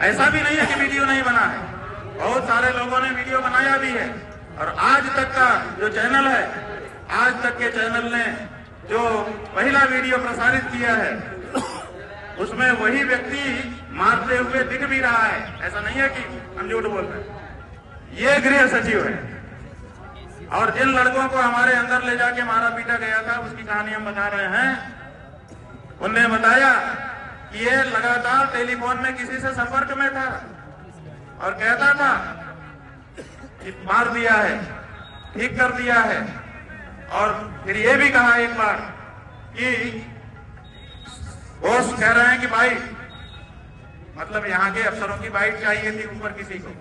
ऐसा भी नहीं है कि वीडियो नहीं बना है, बहुत सारे लोगों ने वीडियो बनाया भी है। और आज तक का जो चैनल है, आज तक के चैनल ने जो पहला वीडियो प्रसारित किया है उसमें वही व्यक्ति मारते हुए दिख भी रहा है, ऐसा नहीं है कि हम झूठ बोल रहे हैं। ये गृह सचिव है और जिन लड़कों को हमारे अंदर ले जाके मारा पीटा गया था उसकी कहानी हम बता रहे हैं। उनने बताया कि ये लगातार टेलीफोन में किसी से संपर्क में था और कहता था कि मार दिया है, ठीक कर दिया है। और फिर ये भी कहा एक बार कि बॉस कह रहे हैं कि भाई, मतलब यहाँ के अफसरों की बाइट चाहिए थी ऊपर किसी को,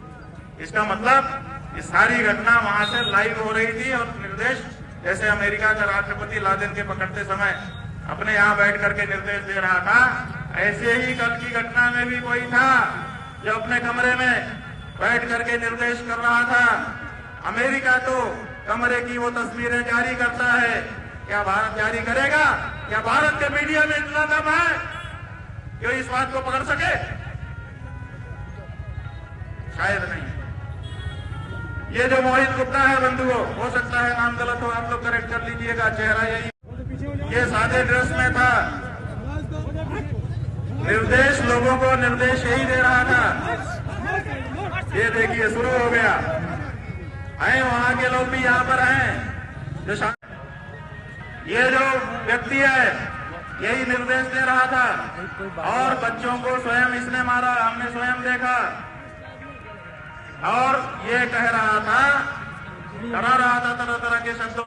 इसका मतलब ये सारी घटना वहां से लाइव हो रही थी और निर्देश, जैसे अमेरिका का राष्ट्रपति लादेन के पकड़ते समय अपने यहाँ बैठ करके निर्देश दे रहा था, ऐसे ही कल की घटना में भी कोई था जो अपने कमरे में बैठ करके निर्देश कर रहा था। अमेरिका तो कमरे की वो तस्वीरें जारी करता है, क्या भारत जारी करेगा? क्या भारत के मीडिया में इतना दम है कि इस बात को पकड़ सके? शायद नहीं। ये जो मोहित गुप्ता है बंधुओं, हो सकता है नाम गलत हो, आप लोग करेक्ट कर लीजिएगा, चेहरा यही, ये सादे ड्रेस में था, निर्देश लोगों को निर्देश यही दे रहा था। ये देखिए शुरू हो गया, आए वहां के लोग भी यहाँ पर हैं। जो ये जो व्यक्ति है यही निर्देश दे रहा था और बच्चों को स्वयं इसने मारा, हमने स्वयं देखा। और ये कह रहा था, डरा रहा था तरह तरह के शब्दों।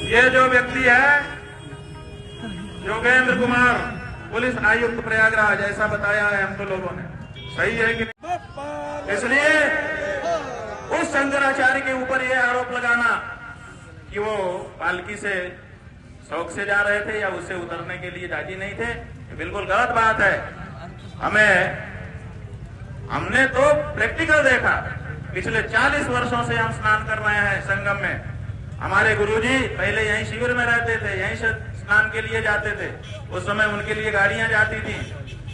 ये जो व्यक्ति है योगेंद्र कुमार, पुलिस आयुक्त प्रयागराज, ऐसा बताया है हमको लोगों ने, सही है कि नहीं? इसलिए उस शंकराचार्य के ऊपर यह आरोप लगाना कि वो पालकी से शौक से जा रहे थे या उससे उतरने के लिए राजी नहीं थे, ये बिल्कुल गलत बात है। हमने तो प्रैक्टिकल देखा, पिछले 40 वर्षों से हम स्नान कर रहे हैं संगम में। हमारे गुरुजी पहले यहीं शिविर में रहते थे, यहीं से स्नान के लिए जाते थे। उस समय उनके लिए गाड़ियां जाती थी,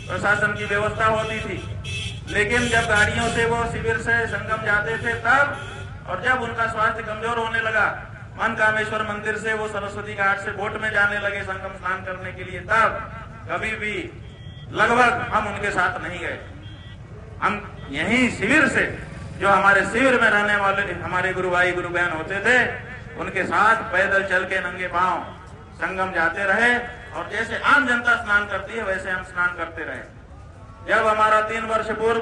प्रशासन की व्यवस्था होती थी। लेकिन जब गाड़ियों से वो शिविर से संगम जाते थे तब, और जब उनका स्वास्थ्य कमजोर होने लगा, मनकामेश्वर मंदिर से वो सरस्वती घाट से बोट में जाने लगे संगम स्नान करने के लिए, तब कभी भी लगभग हम उनके साथ नहीं गए। हम यहीं शिविर से, जो हमारे शिविर में रहने वाले हमारे गुरु भाई गुरु बहन होते थे, उनके साथ पैदल चल के नंगे पांव संगम जाते रहे और जैसे आम जनता स्नान करती है वैसे हम स्नान करते रहे। जब हमारा 3 वर्ष पूर्व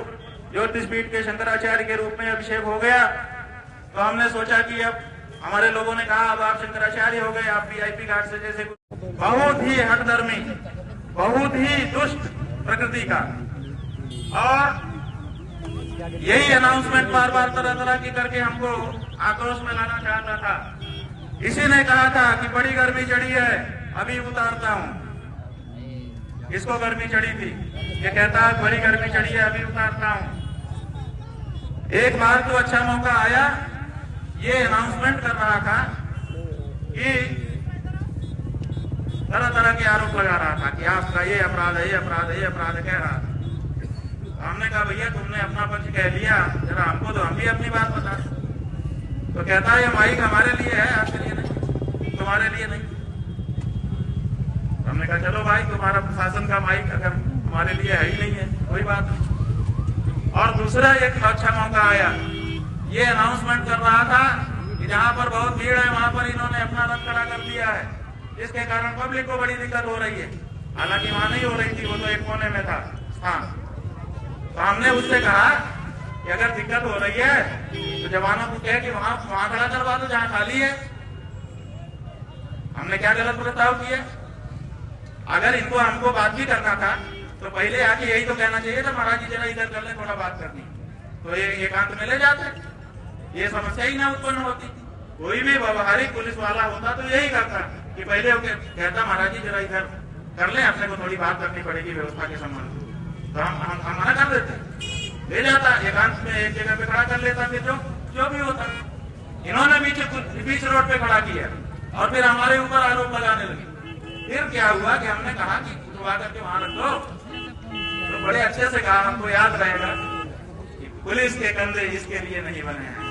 ज्योतिषपीठ के शंकराचार्य के रूप में अभिषेक हो गया तो हमने सोचा कि अब हमारे लोगों ने कहा अब आप शंकराचार्य हो गए, आप वीआईपी घाट से जैसे, बहुत ही हठधर्मी, बहुत ही दुष्ट प्रकृति का, और यही अनाउंसमेंट बार बार तरह तरह की करके हमको आक्रोश में लाना चाहता था। इसी ने कहा था कि बड़ी गर्मी चढ़ी है, अभी उतारता हूं। इसको गर्मी चढ़ी थी, ये कहता है बड़ी गर्मी चढ़ी है, अभी उतारता हूं। एक बार तो अच्छा मौका आया, ये अनाउंसमेंट कर रहा था कि तरह तरह के आरोप लगा रहा था कि आपका ये अपराध है, ये अपराध है, ये अपराध है कह रहा था। हमने कहा भैया तुमने अपना पक्ष कह लिया, जरा हमको तो हम भी अपनी बात बता। तो कहता है ये माइक हमारे लिए है, आपके लिए नहीं, तुम्हारे लिए नहीं। हमने कहा चलो भाई तुम्हारा प्रशासन का माइक अगर हमारे लिए है ही नहीं है कोई बात नहीं। और दूसरा एक अच्छा मौका आया, ये अनाउंसमेंट कर रहा था कि जहां पर बहुत भीड़ है वहां पर इन्होंने अपना रथ खड़ा कर दिया है, जिसके कारण पब्लिक को बड़ी दिक्कत हो रही है। हालांकि वहां नहीं हो रही थी, वो तो एक कोने में था स्थान। तो हमने उससे कहा कि अगर दिक्कत हो रही है तो जवानों को कहे कि वहां खड़ा करवा दो जहां खाली है। हमने क्या गलत प्रस्ताव किया? अगर इनको हमको बात भी करना था तो पहले आके यही तो कहना चाहिए था, महाराज जी जरा इधर कर ले, थोड़ा बात करनी, तो ये एकांत में ले जाते, ये समस्या ही ना उत्पन्न होती। कोई भी व्यवहारिक पुलिस वाला होता तो यही करता कि पहले कहता महाराज जी जरा इधर कर ले, अपने को थोड़ी बात करनी पड़ेगी व्यवस्था के संबंध में। तो हम मना कर देते, ले जाता एकांत में एक जगह पे खड़ा कर लेता, फिर जो भी होता। इन्होंने बीच रोड पे खड़ा किया और फिर हमारे ऊपर आरोप लगाने लगे। फिर क्या हुआ कि हमने कहा कि उठवा करके वहां रखो, तो बड़े अच्छे से कहा, हमको याद रहेगा कि पुलिस के कंधे इसके लिए नहीं बने हैं।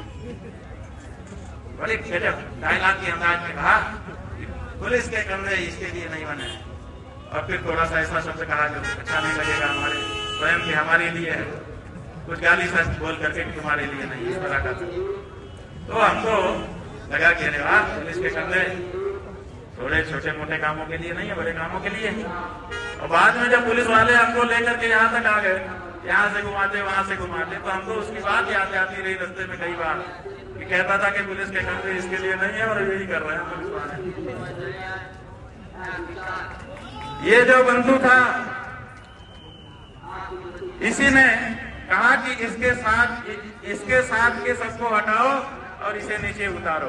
बड़े गजब डायलॉग के अंदाज में कहा कि पुलिस के कंधे इसके लिए नहीं बने हैं। और फिर थोड़ा सा ऐसा शब्द कहा जो अच्छा नहीं लगेगा हमारे स्वयं के, हमारे लिए है, कुछ गाली सच बोल करके तुम्हारे लिए नहीं, इस तरह का। तो हमको लगा कि अरे वाह, पुलिस के कंधे थोड़े छोटे मोटे कामों के लिए नहीं है, बड़े कामों के लिए ही। और बाद में जब पुलिस वाले हमको लेकर के यहाँ तक आ गए, यहाँ से घुमाते वहां से घुमाते, तो हमको उसकी बात याद आती रही रास्ते में कई बार कि कहता था कि पुलिस के कंधे इसके लिए नहीं है और यही कर रहे हैं पुलिस वाले। ये जो बंधु था इसी ने कहा कि इसके साथ के सबको हटाओ और इसे नीचे उतारो।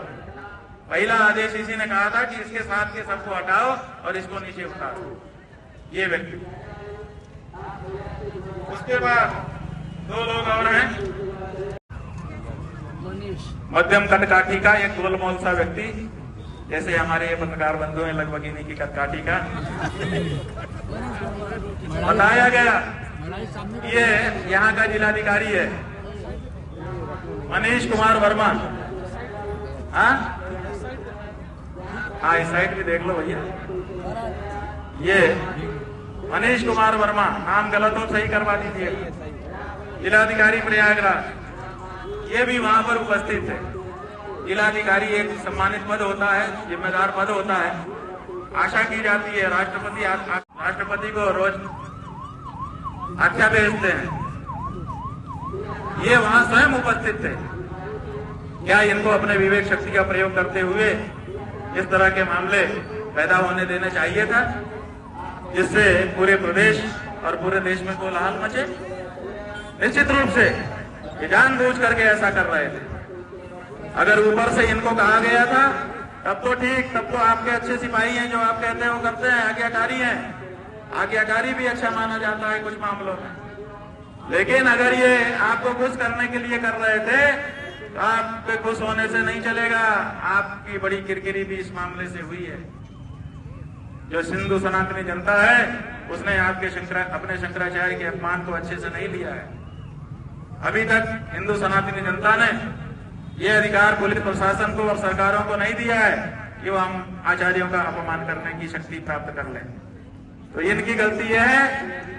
पहला आदेश इसी ने कहा था कि इसके साथ के सबको हटाओ और इसको नीचे उतारो, ये व्यक्ति। उसके बाद दो लोग और हैं, मध्यम कदकाठी का एक गोलमोल सा व्यक्ति, जैसे हमारे ये पत्रकार बंधु हैं लगभग इन्हीं की कदकाठी का। बताया गया ये यहाँ का जिलाधिकारी है मनीष कुमार वर्मा। हाँ इस साइड भी देख लो भैया, ये मनीष कुमार वर्मा, नाम गलत हो सही करवा दीजिए, जिलाधिकारी प्रयागराज। ये भी वहां पर उपस्थित है। जिलाधिकारी एक सम्मानित पद होता है, जिम्मेदार पद होता है। आशा की जाती है राष्ट्रपति को रोज आख्या भेजते हैं, ये वहां स्वयं उपस्थित थे। क्या इनको अपने विवेक शक्ति का प्रयोग करते हुए इस तरह के मामले पैदा होने देना चाहिए था, जिससे पूरे प्रदेश और पूरे देश में कोलाहल मचे? निश्चित रूप से ये जानबूझ करके ऐसा कर रहे थे। अगर ऊपर से इनको कहा गया था तब तो ठीक, तब तो आपके अच्छे सिपाही हैं, जो आप कहते हैं वो करते हैं, आज्ञाकारी हैं। आज्ञाकारी भी अच्छा माना जाता है कुछ मामलों में। लेकिन अगर ये आपको खुश करने के लिए कर रहे थे तो आप पे खुश होने से नहीं चलेगा। आपकी बड़ी किरकिरी भी इस मामले से हुई है। जो सिंधु सनातनी जनता है उसने आपके अपने शंकराचार्य के अपमान को अच्छे से नहीं लिया है। अभी तक हिंदू सनातनी जनता ने यह अधिकार पुलिस प्रशासन को और सरकारों को नहीं दिया है कि वो हम आचार्यों का अपमान करने की शक्ति प्राप्त कर लें। तो इनकी गलती यह है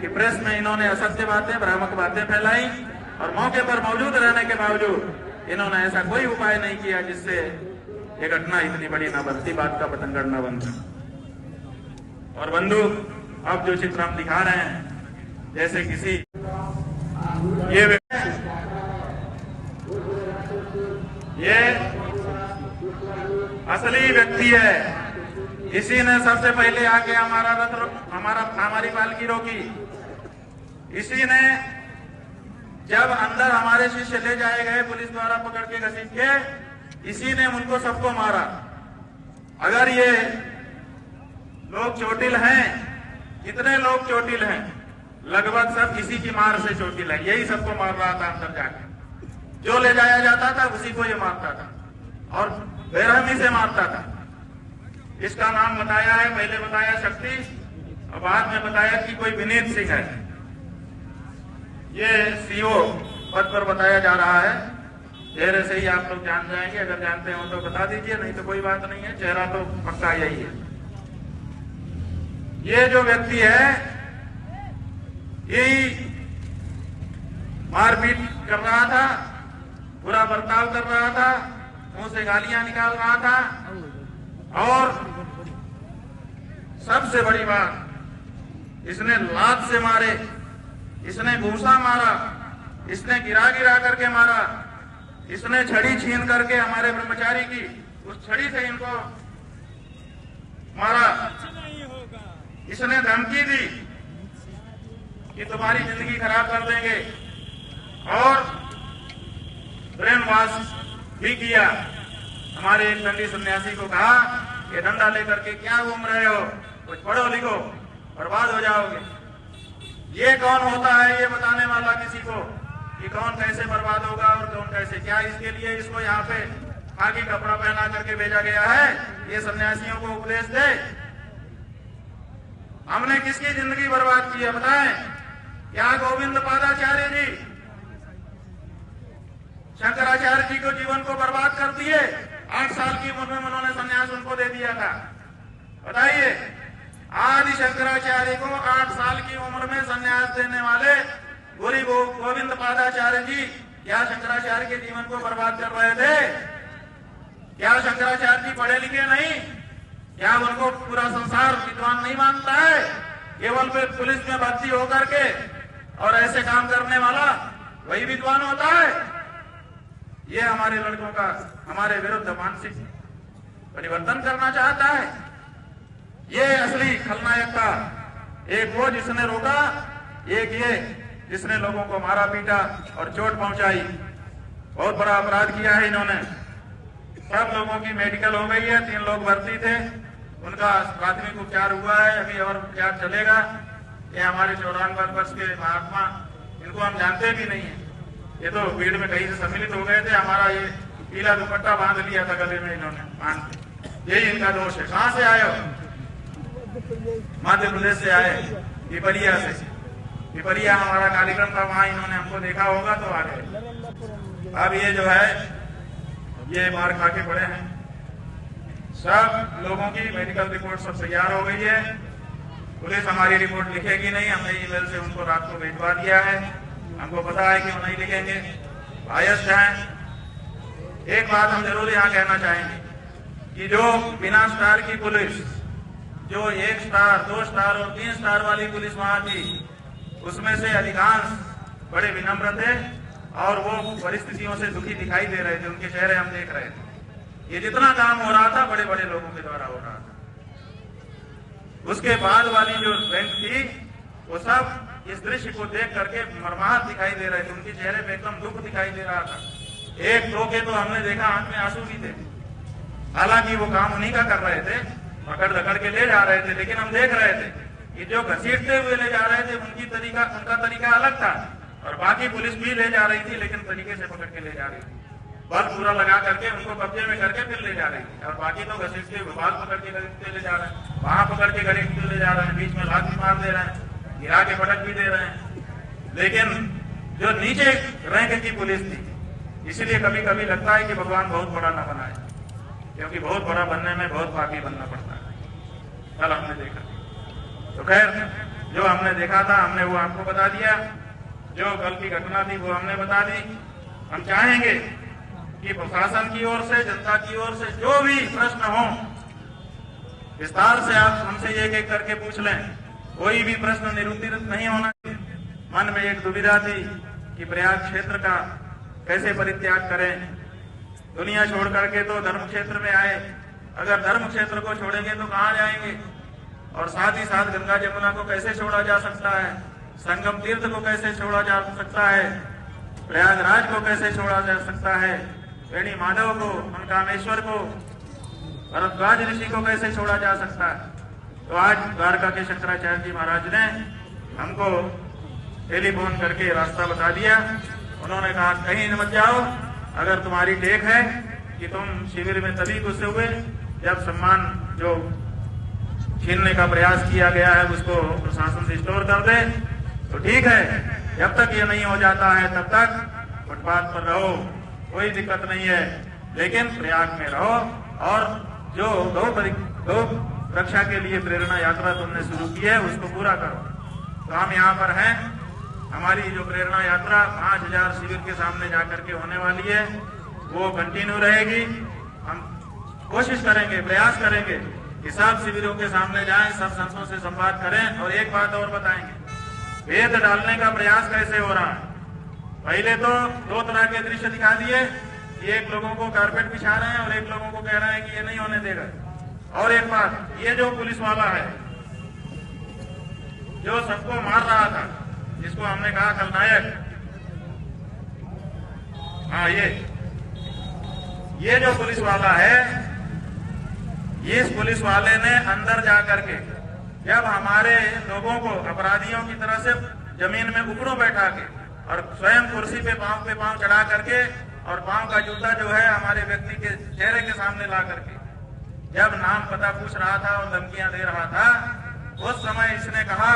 कि प्रेस में इन्होंने असत्य बातें, भ्रामक बातें फैलाई और मौके पर मौजूद रहने के बावजूद इन्होंने ऐसा कोई उपाय नहीं किया जिससे ये घटना इतनी बड़ी न बनती, बात का पतंगड़ न बनता। और बंधु, अब जो चित्र हम दिखा रहे हैं, जैसे किसी ये असली व्यक्ति है। इसी ने सबसे पहले आके हमारी पालकी रोकी। इसी ने जब अंदर हमारे शिष्य ले जाए गए पुलिस द्वारा पकड़ के घसीट के, इसी ने उनको सबको मारा। अगर ये लोग चोटिल हैं, कितने लोग चोटिल हैं? लगभग सब इसी की मार से चोटिल है। यही सबको मार रहा था अंदर जाकर। जो ले जाया जाता था उसी को ये मारता था और बेरहमी से मारता था। इसका नाम बताया है, पहले बताया शक्ति और बाद में बताया कि कोई विनीत सिंह है। ये सीओ पद पर बताया जा रहा है। चेहरे से ही आप लोग जान जाएंगे, अगर जानते हो तो बता दीजिए, नहीं तो कोई बात नहीं है, चेहरा तो पक्का यही है। ये जो व्यक्ति है यही मारपीट कर रहा था, बुरा बर्ताव कर रहा था, मुंह से गालियां निकाल रहा था, और सबसे बड़ी बात, इसने लात से मारे, इसने घूसा मारा, इसने गिरा गिरा करके मारा, इसने छड़ी छीन करके हमारे ब्रह्मचारी की उस छड़ी से इनको मारा। इसने धमकी दी कि तुम्हारी जिंदगी खराब कर देंगे, और ब्रेन वॉश भी किया। हमारे एक दंडी सन्यासी को कहा कि डंडा लेकर के क्या घूम रहे हो, कुछ पढ़ो लिखो, बर्बाद हो जाओगे। ये कौन होता है ये बताने वाला किसी को कि कौन कैसे बर्बाद होगा और कौन कैसे, क्या इसके लिए इसको यहाँ पे खाकी कपड़ा पहना करके भेजा गया है ये सन्यासियों को उपदेश दे? हमने किसकी जिंदगी बर्बाद की है बताएं? क्या गोविंद पादाचार्य जी, शंकराचार्य जी को जीवन को बर्बाद कर दिए? 8 साल की उम्र में उन्होंने संन्यास उनको दे दिया था। बताइए, आदि शंकराचार्य को 8 साल की उम्र में संन्यास देने वाले गुरु गोविंद पादाचार्य जी क्या शंकराचार्य के जीवन को बर्बाद कर रहे थे? क्या शंकराचार्य जी पढ़े लिखे नहीं? क्या उनको पूरा संसार विद्वान नहीं मानता है? केवल पुलिस में भर्ती होकर के और ऐसे काम करने वाला वही विद्वान होता है? ये हमारे लड़कों का हमारे विरुद्ध मानसिक परिवर्तन करना चाहता है। ये असली खलनायक था। एक वो जिसने रोका, एक ये जिसने लोगों को मारा पीटा और चोट पहुंचाई। बहुत बड़ा अपराध किया है इन्होंने। सब लोगों की मेडिकल हो गई है, 3 लोग भर्ती थे, उनका प्राथमिक उपचार हुआ है, अभी और उपचार चलेगा। ये हमारे 54 वर्ष के महात्मा, इनको हम जानते भी नहीं है, ये तो भीड़ में कहीं से सम्मिलित हो गए थे। हमारा ये पीला दुपट्टा बांध लिया था गले में इन्होंने, यही इनका दोष है। कहां से आए हो? मध्य प्रदेश से आए, पिपरिया से। पिपरिया हमारा कार्यक्रम था, वहां इन्होंने हमको देखा होगा तो आ गए। अब ये जो है ये मार खा के पड़े हैं। सब लोगों की मेडिकल रिपोर्ट सब तैयार हो गई है। पुलिस हमारी रिपोर्ट लिखेगी नहीं, हमने ईमेल से उनको रात को भिजवा दिया है। हमको पता है कि वो नहीं लिखेंगे, बायस्ड हैं। एक बात हम जरूर यहाँ कहना चाहेंगे कि जो बिना स्टार की पुलिस, जो 1 स्टार 2 स्टार और 3 स्टार वाली पुलिस वहां थी, उसमें से अधिकांश बड़े विनम्र थे और वो परिस्थितियों से दुखी दिखाई दे रहे थे। उनके चेहरे हम देख रहे थे। ये जितना काम हो रहा था बड़े बड़े लोगों के द्वारा हो रहा था। उसके बाद वाली जो रैंक थी वो सब इस दृश्य को देख करके मर्माहत दिखाई दे रहे थे। उनके चेहरे पे एकदम दुख दिखाई दे रहा था। 1-2 के तो हमने देखा आंख में आंसू भी थे। हालांकि वो काम उन्हीं का कर रहे थे, पकड़ दकड़ के ले जा रहे थे, लेकिन हम देख रहे थे कि जो घसीटते हुए ले जा रहे थे उनका तरीका अलग था, और बाकी पुलिस भी ले जा रही थी लेकिन तरीके से पकड़ के ले जा रही थी। बल पूरा लगा करके उनको कब्जे में करके फिर ले जा रही थी, और बाकी तो घसीटते हुए बाल पकड़ के ले जा रहे हैं, वहां पकड़ के घसीटते ले जा रहे हैं, बीच में लात भी मार दे रहे हैं, गिरा के पटक भी दे रहे हैं। लेकिन जो नीचे रैंक की पुलिस थी, इसीलिए कभी कभी लगता है कि भगवान बहुत बड़ा ना बनाए, क्योंकि बहुत बड़ा बनने में बहुत पापी बनना पड़ता है। कल हमने देखा, तो खैर जो हमने देखा था हमने वो आपको बता दिया। जो कल की घटना थी वो हमने बता दी। हम चाहेंगे कि प्रशासन की ओर से, जनता की ओर से जो भी प्रश्न हो विस्तार से आप हमसे एक करके पूछ लें। कोई भी प्रश्न निरुत्तरित नहीं होना। मन में एक दुविधा थी कि प्रयाग क्षेत्र का कैसे परित्याग करें। दुनिया छोड़ करके तो धर्म क्षेत्र में आए, अगर धर्म क्षेत्र को छोड़ेंगे तो कहाँ जाएंगे? और साथ ही साथ गंगा जमुना को कैसे छोड़ा जा सकता है, संगम तीर्थ को कैसे छोड़ा जा सकता है, प्रयागराज को कैसे छोड़ा जा सकता है, वेणी माधव को, मनकामेश्वर को, भरद्वाज ऋषि को कैसे छोड़ा जा सकता है। तो आज द्वारका के शंकराचार्य जी महाराज ने हमको टेलीफोन करके रास्ता बता दिया। उन्होंने कहा कहीं मत जाओ, अगर तुम्हारी टेक है कि तुम शिविर में तभी घुसे हुए जब सम्मान जो छीनने का प्रयास किया गया है उसको प्रशासन रिस्टोर कर दे तो ठीक है। जब तक ये नहीं हो जाता है तब तक फुटपाथ पर रहो, कोई दिक्कत नहीं है, लेकिन प्रयाग में रहो और जो गौ रक्षा के लिए प्रेरणा यात्रा तुमने शुरू की है उसको पूरा करो। तो हम यहाँ पर हैं, हमारी जो प्रेरणा यात्रा 5000 शिविर के सामने जाकर के होने वाली है वो कंटिन्यू रहेगी। हम कोशिश करेंगे, प्रयास करेंगे कि सब शिविरों के सामने जाएं, सब संतों से संवाद करें। और एक बात और बताएंगे, भेद डालने का प्रयास कैसे हो रहा है। पहले तो 2 तरह के दृश्य दिखा दिए, एक लोगों को कारपेट बिछा रहे हैं और एक लोगों को कह रहे हैं कि ये नहीं होने देगा। और एक बात, ये जो पुलिस वाला है जो सबको मार रहा था, जिसको हमने कहा खलनायक, हाँ ये जो पुलिस वाला है, इस पुलिस वाले ने अंदर जाकर के जब हमारे लोगों को अपराधियों की तरह से जमीन में उकड़ो बैठा के और स्वयं कुर्सी पे पांव चढ़ा करके और पांव का जूता जो है हमारे व्यक्ति के चेहरे के सामने ला करके जब नाम पता पूछ रहा था और धमकियां दे रहा था, उस समय इसने कहा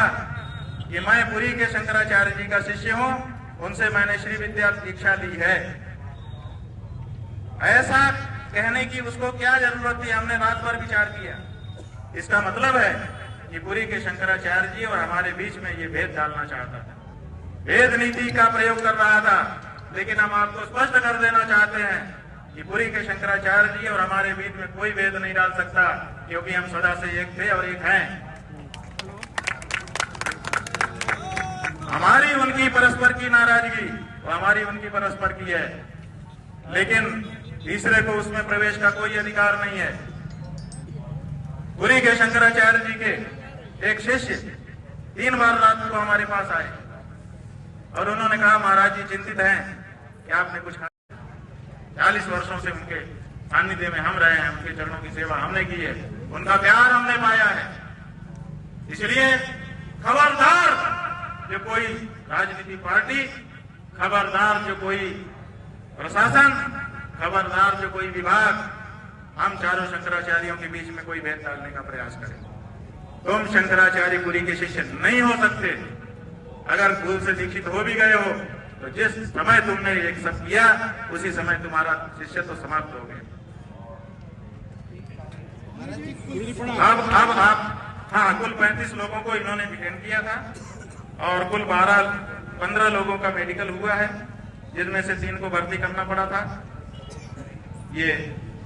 कि मैं पुरी के शंकराचार्य जी का शिष्य हूं, उनसे मैंने श्री विद्या दीक्षा ली है। ऐसा कहने की उसको क्या जरूरत थी? हमने रात भर विचार किया। इसका मतलब है कि पुरी के शंकराचार्य जी और हमारे बीच में ये भेद डालना चाहता था, भेद नीति का प्रयोग कर रहा था। लेकिन हम आपको स्पष्ट कर देना चाहते हैं कि पुरी के शंकराचार्य जी और हमारे बीच में कोई भेद नहीं डाल सकता, क्योंकि हम सदा से एक थे और एक हैं। हमारी उनकी परस्पर की नाराजगी और हमारी उनकी परस्पर की है, लेकिन तीसरे को उसमें प्रवेश का कोई अधिकार नहीं है। पुरी के शंकराचार्य जी के एक शिष्य 3 बार रात को हमारे पास आए और उन्होंने कहा, महाराज जी चिंतित हैं कि आपने कुछ खाया। 40 वर्षों से उनके सानिध्य में हम रहे हैं, उनके चरणों की सेवा हमने की है, उनका प्यार हमने पाया है। इसलिए खबरदार जो कोई राजनीतिक पार्टी, खबरदार जो कोई प्रशासन, खबरदार जो कोई विभाग हम चारों शंकराचार्यों के बीच में कोई भेद डालने का प्रयास करें। तुम शंकराचार्य पुरी के शिष्य नहीं हो सकते। अगर भूल से दीक्षित हो भी गए हो तो जिस समय तुमने एक सब किया उसी समय तुम्हारा शिष्य तो समाप्त हो गया। अब आप हाँ, कुल 35 लोगों को इन्होंने डिटेन किया था और कुल 15 लोगों का मेडिकल हुआ है, जिनमें से 3 को भर्ती करना पड़ा था। ये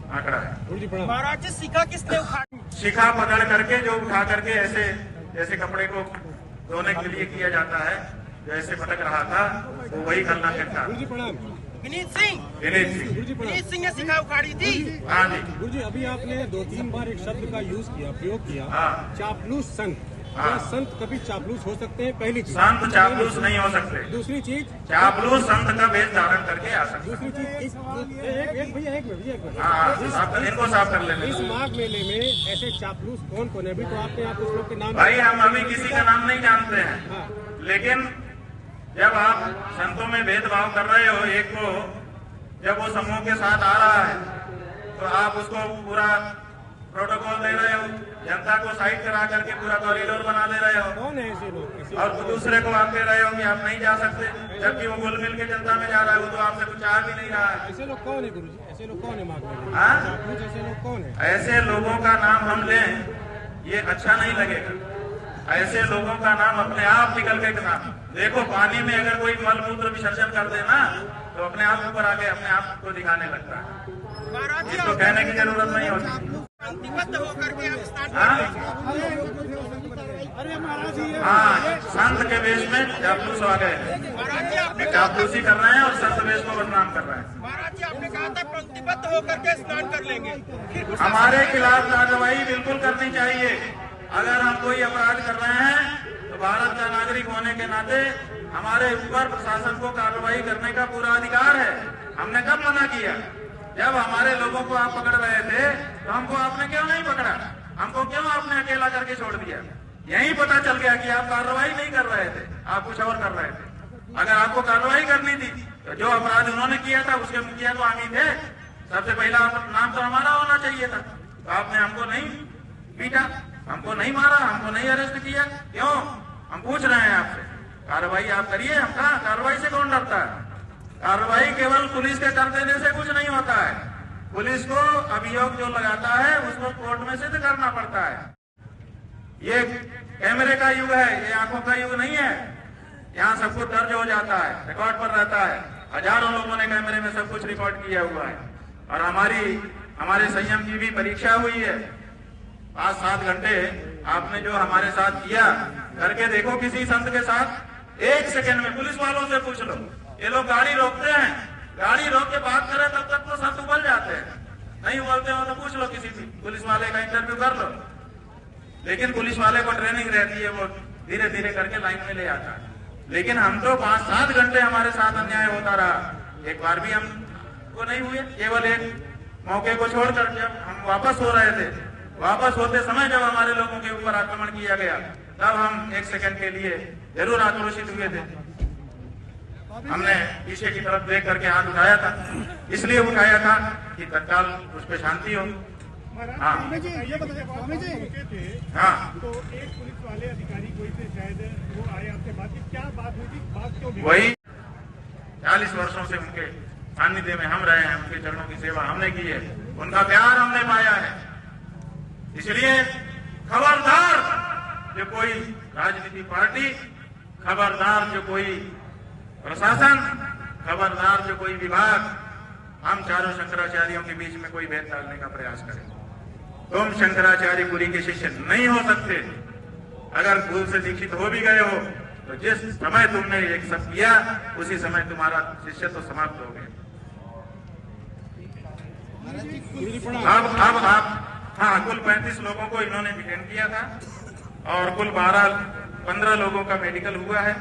आंकड़ा है। महाराज जी शिखा किसने उखाड़ी? शिखा पकड़ करके जो उठा करके ऐसे जैसे कपड़े को धोने के लिए किया जाता है, जो ऐसे पटक रहा था वो वही खलनायक था। विनीत सिंह ने शिखा उखाड़ी थी। हाँ जी गुरु जी, अभी आपने 2-3 बार एक शब्द का प्रयोग किया, हाँ। चापलूस संत। हाँ। क्या संत कभी चापलूस हो सकते हैं? पहली चीज। संत चापलूस नहीं हो सकते। दूसरी चीज, चापलूस संत का वेश धारण करके आ सकते। दूसरी चीज एक मिनट हाँ, आप इनको साफ कर लेंगे। इस माघ मेले में ऐसे चापलूस कौन कौन है? अभी तो आपने कुछ लोग के नाम, भाई हम अभी किसी का नाम नहीं जानते हैं, हाँ। लेकिन जब आप संतों में भेदभाव कर रहे हो, एक को जब वो समूह के साथ आ रहा है तो आप उसको पूरा प्रोटोकॉल दे रहे हो, जनता को साइड करा करके पूरा कॉरिडोर बना दे रहे हो, कौन है ऐसे लोग? और दूसरे को आप कह रहे हो कि आप नहीं जा सकते, जबकि वो घुल मिल के जनता में जा रहा है, वो तो आपसे कुछ चाह भी नहीं रहा है। ऐसे लोग कौन है गुरु जी? ऐसे लोग कौन है माघ मेले में? हाँ? चापलूस ऐसे लोग कौन है? ऐसे लोगों का नाम हम लें ये अच्छा नहीं लगेगा। ऐसे लोगों का नाम अपने आप निकल के नाम, देखो पानी में अगर कोई मल मूत्र विसर्जन कर देना तो अपने आप ऊपर आके अपने आप को दिखाने लगता है, महाराज जी इसको कहने की जरूरत नहीं होती। पंक्तिबद्ध होकर के हम स्टार्ट हाँ? अरे महाराज जी, हाँ, संत के वेश में चापलूस आ गए, महाराज जी आपने चापलूसी कर रहे हैं और संत वेश को बदनाम कर रहे हैं। महाराज जी आपने कहा था पंक्तिबद्ध होकर के स्नान कर लेंगे, फिर हमारे खिलाफ कार्रवाई बिल्कुल करनी चाहिए। अगर हम कोई अपराध कर रहे हैं तो भारत का नागरिक होने के नाते हमारे ऊपर प्रशासन को कार्रवाई करने का पूरा अधिकार है। हमने कब मना किया? जब हमारे लोगों को आप पकड़ रहे थे तो हमको आपने क्यों नहीं पकड़ा? हमको क्यों आपने अकेला करके छोड़ दिया? यही पता चल गया कि आप कार्रवाई नहीं कर रहे थे, आप कुछ और कर रहे थे। अगर आपको कार्रवाई करनी थी तो जो अपराध उन्होंने किया था उसके मुखिया तो हम ही थे। सबसे पहला नाम तो हमारा होना चाहिए था, तो आपने हमको नहीं पीटा, हमको नहीं मारा, हमको नहीं अरेस्ट किया। क्यों? हम पूछ रहे हैं आपसे, कार्रवाई आप करिए। हम कहा, कार्रवाई से कौन डरता है? कार्रवाई केवल पुलिस के कर देने से कुछ नहीं होता है। पुलिस को अभियोग जो लगाता है उसको कोर्ट में सिद्ध करना पड़ता है। ये कैमरे का युग है, ये आंखों का युग नहीं है। यहाँ सब कुछ दर्ज हो जाता है, रिकॉर्ड पर रहता है। हजारों लोगों ने कैमरे में सब कुछ रिकॉर्ड किया हुआ है। और हमारे संयम की भी परीक्षा हुई है। 5-7 घंटे आपने जो हमारे साथ किया, करके देखो किसी संत के साथ। 1 सेकंड में पुलिस वालों से पूछ लो, ये लोग गाड़ी रोकते हैं, गाड़ी रोक के बात करें तब तक तो संत उबल जाते हैं। नहीं उबलते हो तो पूछ लो, किसी भी पुलिस वाले का इंटरव्यू कर लो। लेकिन पुलिस वाले को ट्रेनिंग रहती है, वो धीरे धीरे करके लाइन में ले आता है। लेकिन हम तो 5-7 घंटे हमारे साथ अन्याय होता रहा, एक बार भी हमको नहीं हुए। केवल एक मौके को छोड़कर जब हम वापस हो रहे थे, वापस होते समय जब हमारे लोगों के ऊपर आक्रमण किया गया, तब हम 1 सेकंड के लिए जरूर आक्रोशित हुए थे। हमने पीछे की तरफ देख करके हाथ उठाया था, इसलिए उठाया था कि तत्काल उस पर शांति हो। हाँ ये बताइए, हाँ, तो एक पुलिस वाले अधिकारी कोई थे शायद, वो आए आपके बाद की क्या बात हुई थी? बात क्यों? वही 40 वर्षों से उनके सानिध्य में हम रहे हैं, उनके चरणों की सेवा हमने की है, उनका प्यार हमने पाया है। इसलिए खबरदार जो कोई राजनीतिक पार्टी, खबरदार जो कोई प्रशासन, खबरदार जो कोई विभाग हम चारों शंकराचार्यों के बीच में कोई भेद डालने का प्रयास करे। तुम शंकराचार्यपुरी के शिष्य नहीं हो सकते। अगर भूल से दीक्षित हो भी गए हो तो जिस समय तुमने एक सब किया, उसी समय तुम्हारा शिष्य तो समाप्त हो गया। अब आप, हाँ, कुल 35 लोगों को इन्होंने डिटेन किया था और कुल 15 लोगों का मेडिकल हुआ है,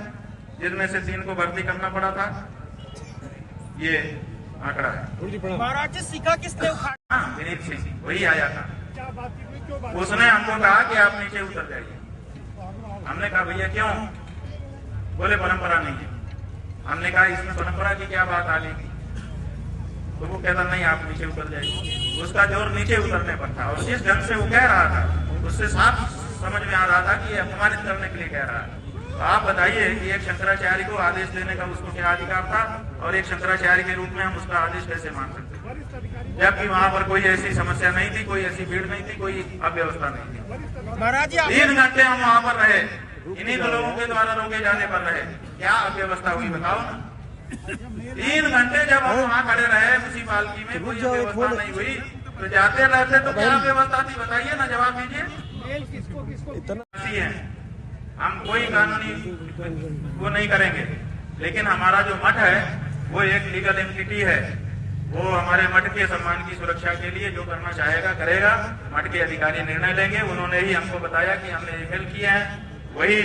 जिनमें से 3 को भर्ती करना पड़ा था। ये आंकड़ा है। महाराज जी सीखा किसने उखाड़ा? हाँ, विनीत सिंह वही आया था। क्या बात हुई? क्यों बात? उसने हमको कहा कि आप नीचे उतर जाइए। हमने कहा भैया क्यों? बोले परंपरा नहीं है। हमने कहा इसमें परंपरा की क्या बात आ गई? तो वो कहता नहीं, आप नीचे उतर जाइए। उसका जोर नीचे उतरने पर था, और जिस ढंग से वो कह रहा था उससे साफ समझ में आ रहा था कि ये अपमानित करने के लिए कह रहा है। तो आप बताइए कि एक शंकराचार्य को आदेश देने का उसको क्या अधिकार था, और एक शंकराचार्य के रूप में हम उसका आदेश कैसे मान सकते? जबकि वहां पर कोई ऐसी समस्या नहीं थी, कोई ऐसी भीड़ नहीं थी, कोई अव्यवस्था नहीं थी। महाराज जी 3 घंटे हम वहां पर रहे, इन्हीं तो लोगों के द्वारा रोके जाने पर रहे। क्या अव्यवस्था हुई बताओ ना? 3 घंटे जब हम वहां खड़े रहे उसी पालकी में, कोई अव्यवस्था नहीं हुई, तो जाते रहते तो क्या अव्यवस्था थी? बताइए ना, जवाब दीजिए। हम कोई कानूनी वो नहीं करेंगे, लेकिन हमारा जो मठ है वो एक लीगल एंटिटी है। वो हमारे मठ के सम्मान की सुरक्षा के लिए जो करना चाहेगा करेगा। मठ के अधिकारी निर्णय लेंगे। उन्होंने ही हमको बताया कि हमने ईमेल किया है, वही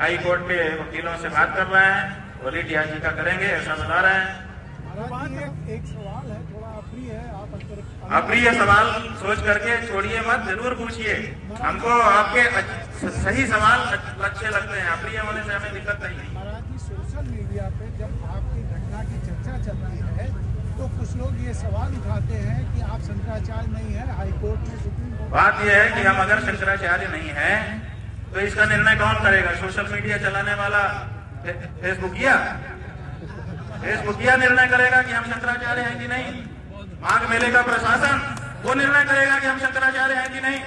हाई कोर्ट के वकीलों से बात कर रहे हैं, वो रिट याचिका करेंगे, ऐसा बता रहे हैं। एक सवाल है, थोड़ा अप्रिय है, आप अप्रिय सवाल सोच करके छोड़िए मत, जरूर पूछिए। हमको आपके सही सवाल अच्छे लगते हैं, अप्रिय होने से हमें दिक्कत नहीं है। महाराज जी, सोशल मीडिया पे जब आपकी घटना की चर्चा चलती है तो कुछ लोग ये सवाल उठाते हैं कि आप शंकराचार्य नहीं है, हाईकोर्ट में, सुप्रीम कोर्ट। बात यह है कि हम अगर शंकराचार्य नहीं है तो इसका निर्णय कौन करेगा? सोशल मीडिया चलाने वाला फेसबुकिया निर्णय करेगा कि हम शंकराचार्य हैं कि नहीं। माघ मेले का प्रशासन वो निर्णय करेगा कि हम शंकराचार्य हैं कि नहीं।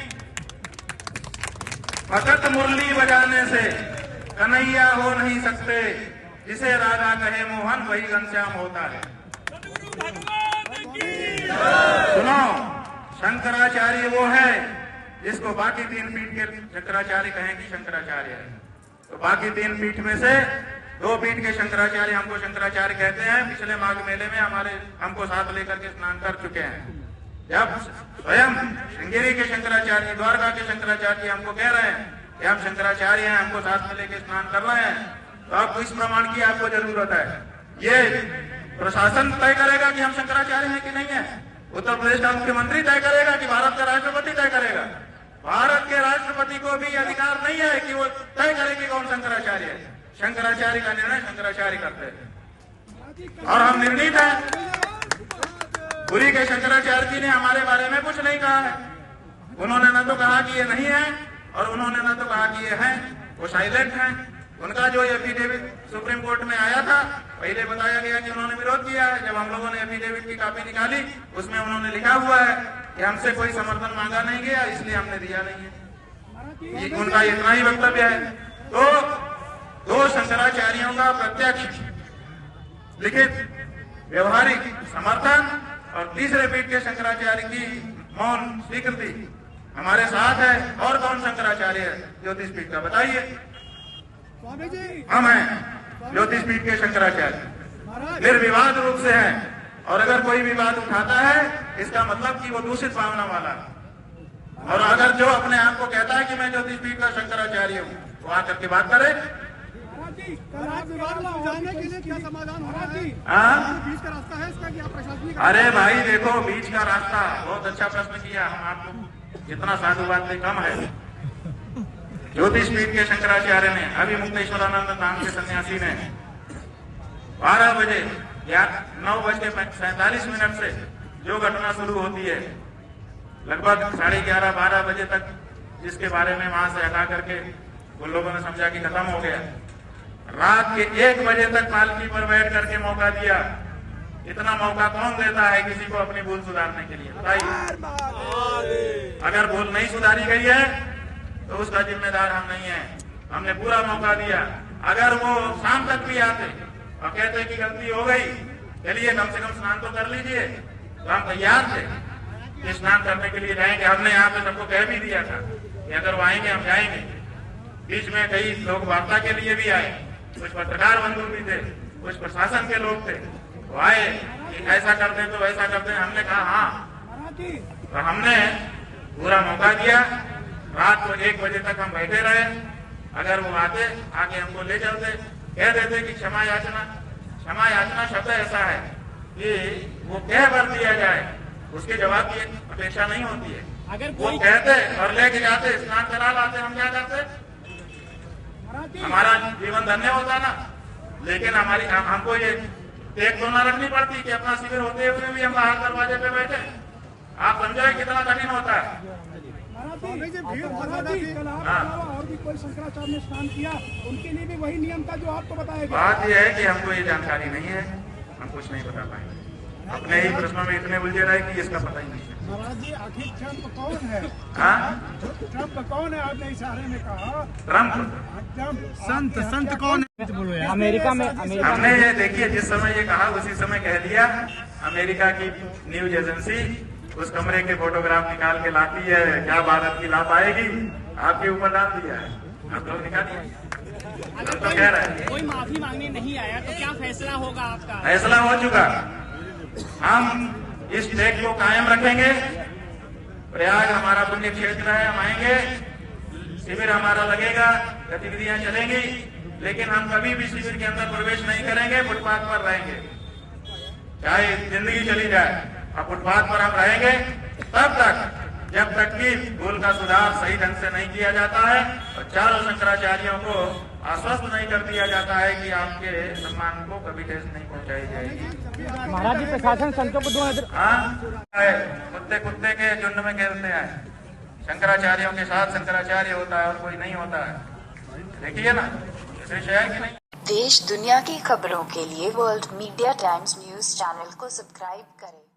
फकत मुरली बजाने से कन्हैया हो नहीं सकते, जिसे राधा कहे मोहन वही घनश्याम होता है। सुनो, शंकराचार्य वो है जिसको बाकी 3 पीठ के शंकराचार्य कहें कि शंकराचार्य है। तो बाकी 3 पीठ में से 2 पीठ के शंकराचार्य हमको शंकराचार्य कहते हैं। पिछले माघ मेले में हमको साथ लेकर के स्नान कर चुके हैं। जब स्वयं श्रृंगेरी के शंकराचार्य, द्वारका के शंकराचार्य हमको कह रहे हैं कि हम शंकराचार्य हैं, हमको साथ में लेकर स्नान कर रहे हैं, तो आपको इस प्रमाण की आपको जरूरत है। ये प्रशासन तय करेगा कि हम शंकराचार्य हैं कि नहीं है। उत्तर प्रदेश का मुख्यमंत्री तय करेगा कि भारत का राष्ट्रपति तय करेगा? भारत के राष्ट्रपति को भी अधिकार नहीं है कि वो तय करे कि कौन शंकराचार्य है। शंकराचार्य का निर्णय शंकराचार्य करते हैं और हम निर्णीत हैं। पुरी के शंकराचार्य जी ने हमारे बारे में कुछ नहीं कहा है। उन्होंने न तो कहा कि ये नहीं है और उन्होंने न तो कहा कि ये है, वो साइलेंट हैं। उनका जो एफिडेविट सुप्रीम कोर्ट में आया था, पहले बताया गया कि उन्होंने विरोध किया है। जब हम लोगों ने एफिडेविट की कॉपी निकाली, उसमें उन्होंने लिखा हुआ है कि हमसे कोई समर्थन मांगा नहीं गया, इसलिए हमने दिया नहीं है। ये उनका इतना ही वक्तव्य है। तो दो शंकराचार्यों का प्रत्यक्ष लिखित व्यवहारिक समर्थन और तीसरे पीठ के शंकराचार्य की मौन स्वीकृति हमारे साथ है। और कौन शंकराचार्य है ज्योतिष पीठ का, बताइए? स्वामी जी, हम हैं ज्योतिष पीठ के शंकराचार्य, निर्विवाद रूप से हैं। और अगर कोई विवाद उठाता है, इसका मतलब कि वो दूषित भावना वाला है। और अगर जो अपने आप को कहता है कि मैं ज्योतिष पीठ का शंकराचार्य हूँ, वो आकर के बात करे। कल आप विवाद में जाने के लिए क्या समाधान हो रहा है? बीच का रास्ता है इसका कि आप प्रशासनिक? अरे भाई देखो, बीच का रास्ता, बहुत अच्छा प्रश्न किया। हम आपको इतना साधुवाद से कम है। ज्योतिष पीठ के शंकराचार्य ने, अभी मुक्तेश्वरानंद नाम के सन्यासी ने 12 बजे या 9:47 से जो घटना शुरू होती है, लगभग 11:30-12 बजे तक, जिसके बारे में वहां से हटा करके उन लोगों ने समझा कि खत्म हो गया। रात के 1 बजे तक पालकी पर बैठ करके मौका दिया। इतना मौका कौन देता है किसी को अपनी भूल सुधारने के लिए, बताइए? अगर भूल नहीं सुधारी गई है तो उसका जिम्मेदार हम नहीं है। हमने पूरा मौका दिया। अगर वो शाम तक भी आते और कहते कि गलती हो गई, चलिए कम से कम स्नान तो कर लीजिए, तो हम तैयार थे कि स्नान करने के लिए जाएंगे। हमने यहाँ पे सबको कह भी दिया था कि अगर वो आएंगे हम जाएंगे। बीच में कई लोग वार्ता के लिए भी आए, कुछ पत्रकार बंधु भी थे, कुछ प्रशासन के लोग थे, वो आए कि ऐसा कर दें तो वैसा कर दें। हमने कहा हाँ, तो हमने पूरा मौका दिया। रात को 1 बजे तक हम बैठे रहे। अगर वो आते, आके हमको ले चलते, कह देते कि क्षमा याचना। क्षमा याचना शब्द ऐसा है कि वो कह भर दिया जाए, उसके जवाब की अपेक्षा नहीं होती है। अगर वो कहते और लेके जाते, स्नान करा लाते, हम क्या करते? हमारा जीवन धन्य होता ना। लेकिन हमको ये टेक तो न रखनी पड़ती कि अपना शिविर होते हुए भी हम बाहर दरवाजे पे बैठे। आप समझो कितना कठिन होता है। और भी कोई शंकराचार्य ने स्नान किया, उनके लिए भी वही नियम था जो आपको बताया गया। बात यह है कि हमको ये जानकारी नहीं है, हम कुछ नहीं बता पाएंगे। अपने ही प्रश्नों में इतने उलझे रहे कि इसका पता ही नहीं है। महाराज जी, आखिर ट्रम्प कौन है? ट्रम्प कौन है? आपने इशारे में कहा संत कौन है? अमेरिका में हमने ये देखिए, जिस समय ये कहा उसी समय कह दिया। अमेरिका की न्यूज एजेंसी उस कमरे के फोटोग्राफ निकाल के लाती है, क्या भारत की ला पाएगी, आपके ऊपर डाल दिया है। आप लोग निकाल दिए, हम तो कह रहे हैं। कोई माफी मांगने नहीं आया तो क्या फैसला होगा आपका? फैसला हो चुका। हम इस टेक को कायम रखेंगे। प्रयाग हमारा पुण्य क्षेत्र है, हम आएंगे, शिविर हमारा लगेगा, गतिविधियां चलेंगी, लेकिन हम कभी भी शिविर के अंदर प्रवेश नहीं करेंगे। फुटपाथ पर रहेंगे, चाहे जिंदगी चली जाए, और फुटपाथ पर हम रहेंगे तब तक जब तक कि भूल का सुधार सही ढंग से नहीं किया जाता है और चारों शंकराचार्यों को आश्वस्त नहीं कर दिया जाता है कि आपके सम्मान को कभी ठेस नहीं पहुंचाई जाएगी। महाराज जी, प्रशासन संतों को कुत्ते के झुंड में खेलते हैं। शंकराचार्यों के साथ शंकराचार्य होता है और कोई नहीं होता है। देखिए ना, विषय है कि नहीं। देश दुनिया की खबरों के लिए world media times news channel को सब्सक्राइब करें।